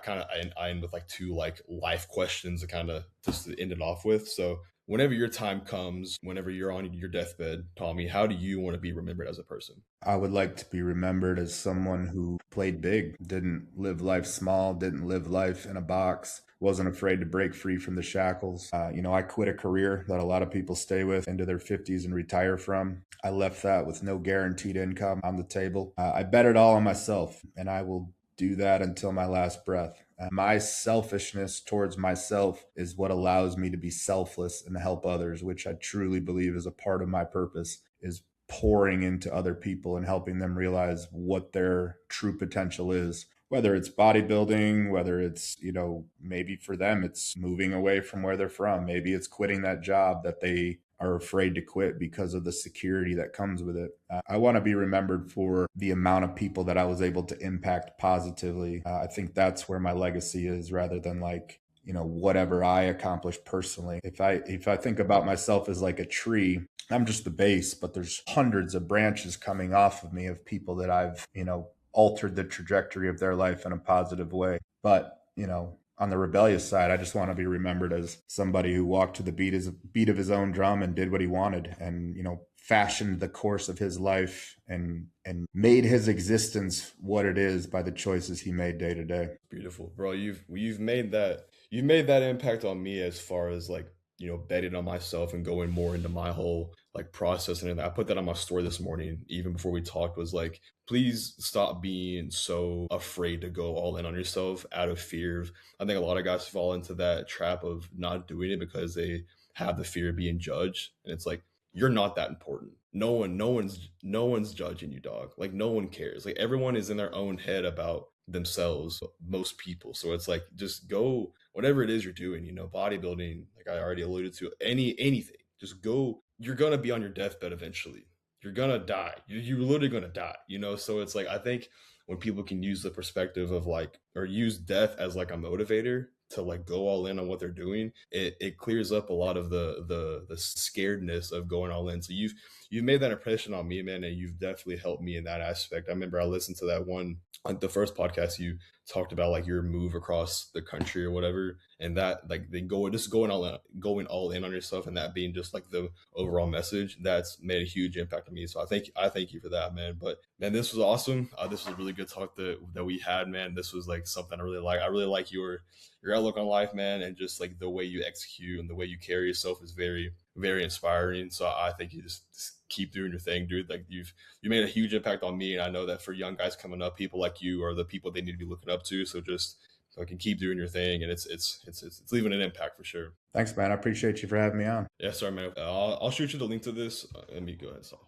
end with like two like life questions to kind of just to end it off with. So whenever your time comes, whenever you're on your deathbed, Tommy, how do you want to be remembered as a person?
I would like to be remembered as someone who played big, didn't live life small, didn't live life in a box, wasn't afraid to break free from the shackles. I quit a career that a lot of people stay with into their 50s and retire from. I left that with no guaranteed income on the table. I bet it all on myself, and I will do that until my last breath. My selfishness towards myself is what allows me to be selfless and help others, which I truly believe is a part of my purpose, is pouring into other people and helping them realize what their true potential is. Whether it's bodybuilding, whether it's, maybe for them, it's moving away from where they're from. Maybe it's quitting that job that they are afraid to quit because of the security that comes with it. I want to be remembered for the amount of people that I was able to impact positively. I think that's where my legacy is, rather than like, whatever I accomplished personally. If I think about myself as like a tree, I'm just the base, but there's hundreds of branches coming off of me of people that I've, altered the trajectory of their life in a positive way. But, on the rebellious side, I just want to be remembered as somebody who walked to the beat of his own drum and did what he wanted, and, fashioned the course of his life and made his existence what it is by the choices he made day to day.
Beautiful, bro. You've made that impact on me as far as like, betting on myself and going more into my whole like process. And I put that on my story this morning, even before we talked, was like, please stop being so afraid to go all in on yourself out of fear of, I think a lot of guys fall into that trap of not doing it because they have the fear of being judged. And it's like, you're not that important. No one's judging you, dog. Like, no one cares. Like, everyone is in their own head about themselves, most people. So it's like, just go, whatever it is you're doing, bodybuilding, like I already alluded to, anything, just go. You're gonna be on your deathbed eventually. You're gonna die. You're literally gonna die. So it's like, I think when people can use the perspective of like, or use death as like a motivator to like go all in on what they're doing, it clears up a lot of the scaredness of going all in. So you've made that impression on me, man, and you've definitely helped me in that aspect. I remember I listened to that one, like the first podcast you talked about, like your move across the country or whatever, and that like they go just going all in on yourself, and that being just like the overall message, that's made a huge impact on me. So I thank you for that, man. But man, this was awesome. This was a really good talk that we had, man. This was like something I really like. I really like your outlook on life, man, and just like the way you execute and the way you carry yourself is very, very inspiring. So I think you just keep doing your thing, dude. Like you made a huge impact on me, and I know that for young guys coming up, people like you are the people they need to be looking up to. So just fucking keep doing your thing, and it's leaving an impact for sure.
Thanks, man. I appreciate you for having me on.
Yeah, sorry, man. I'll shoot you the link to this. Let me go ahead and stop.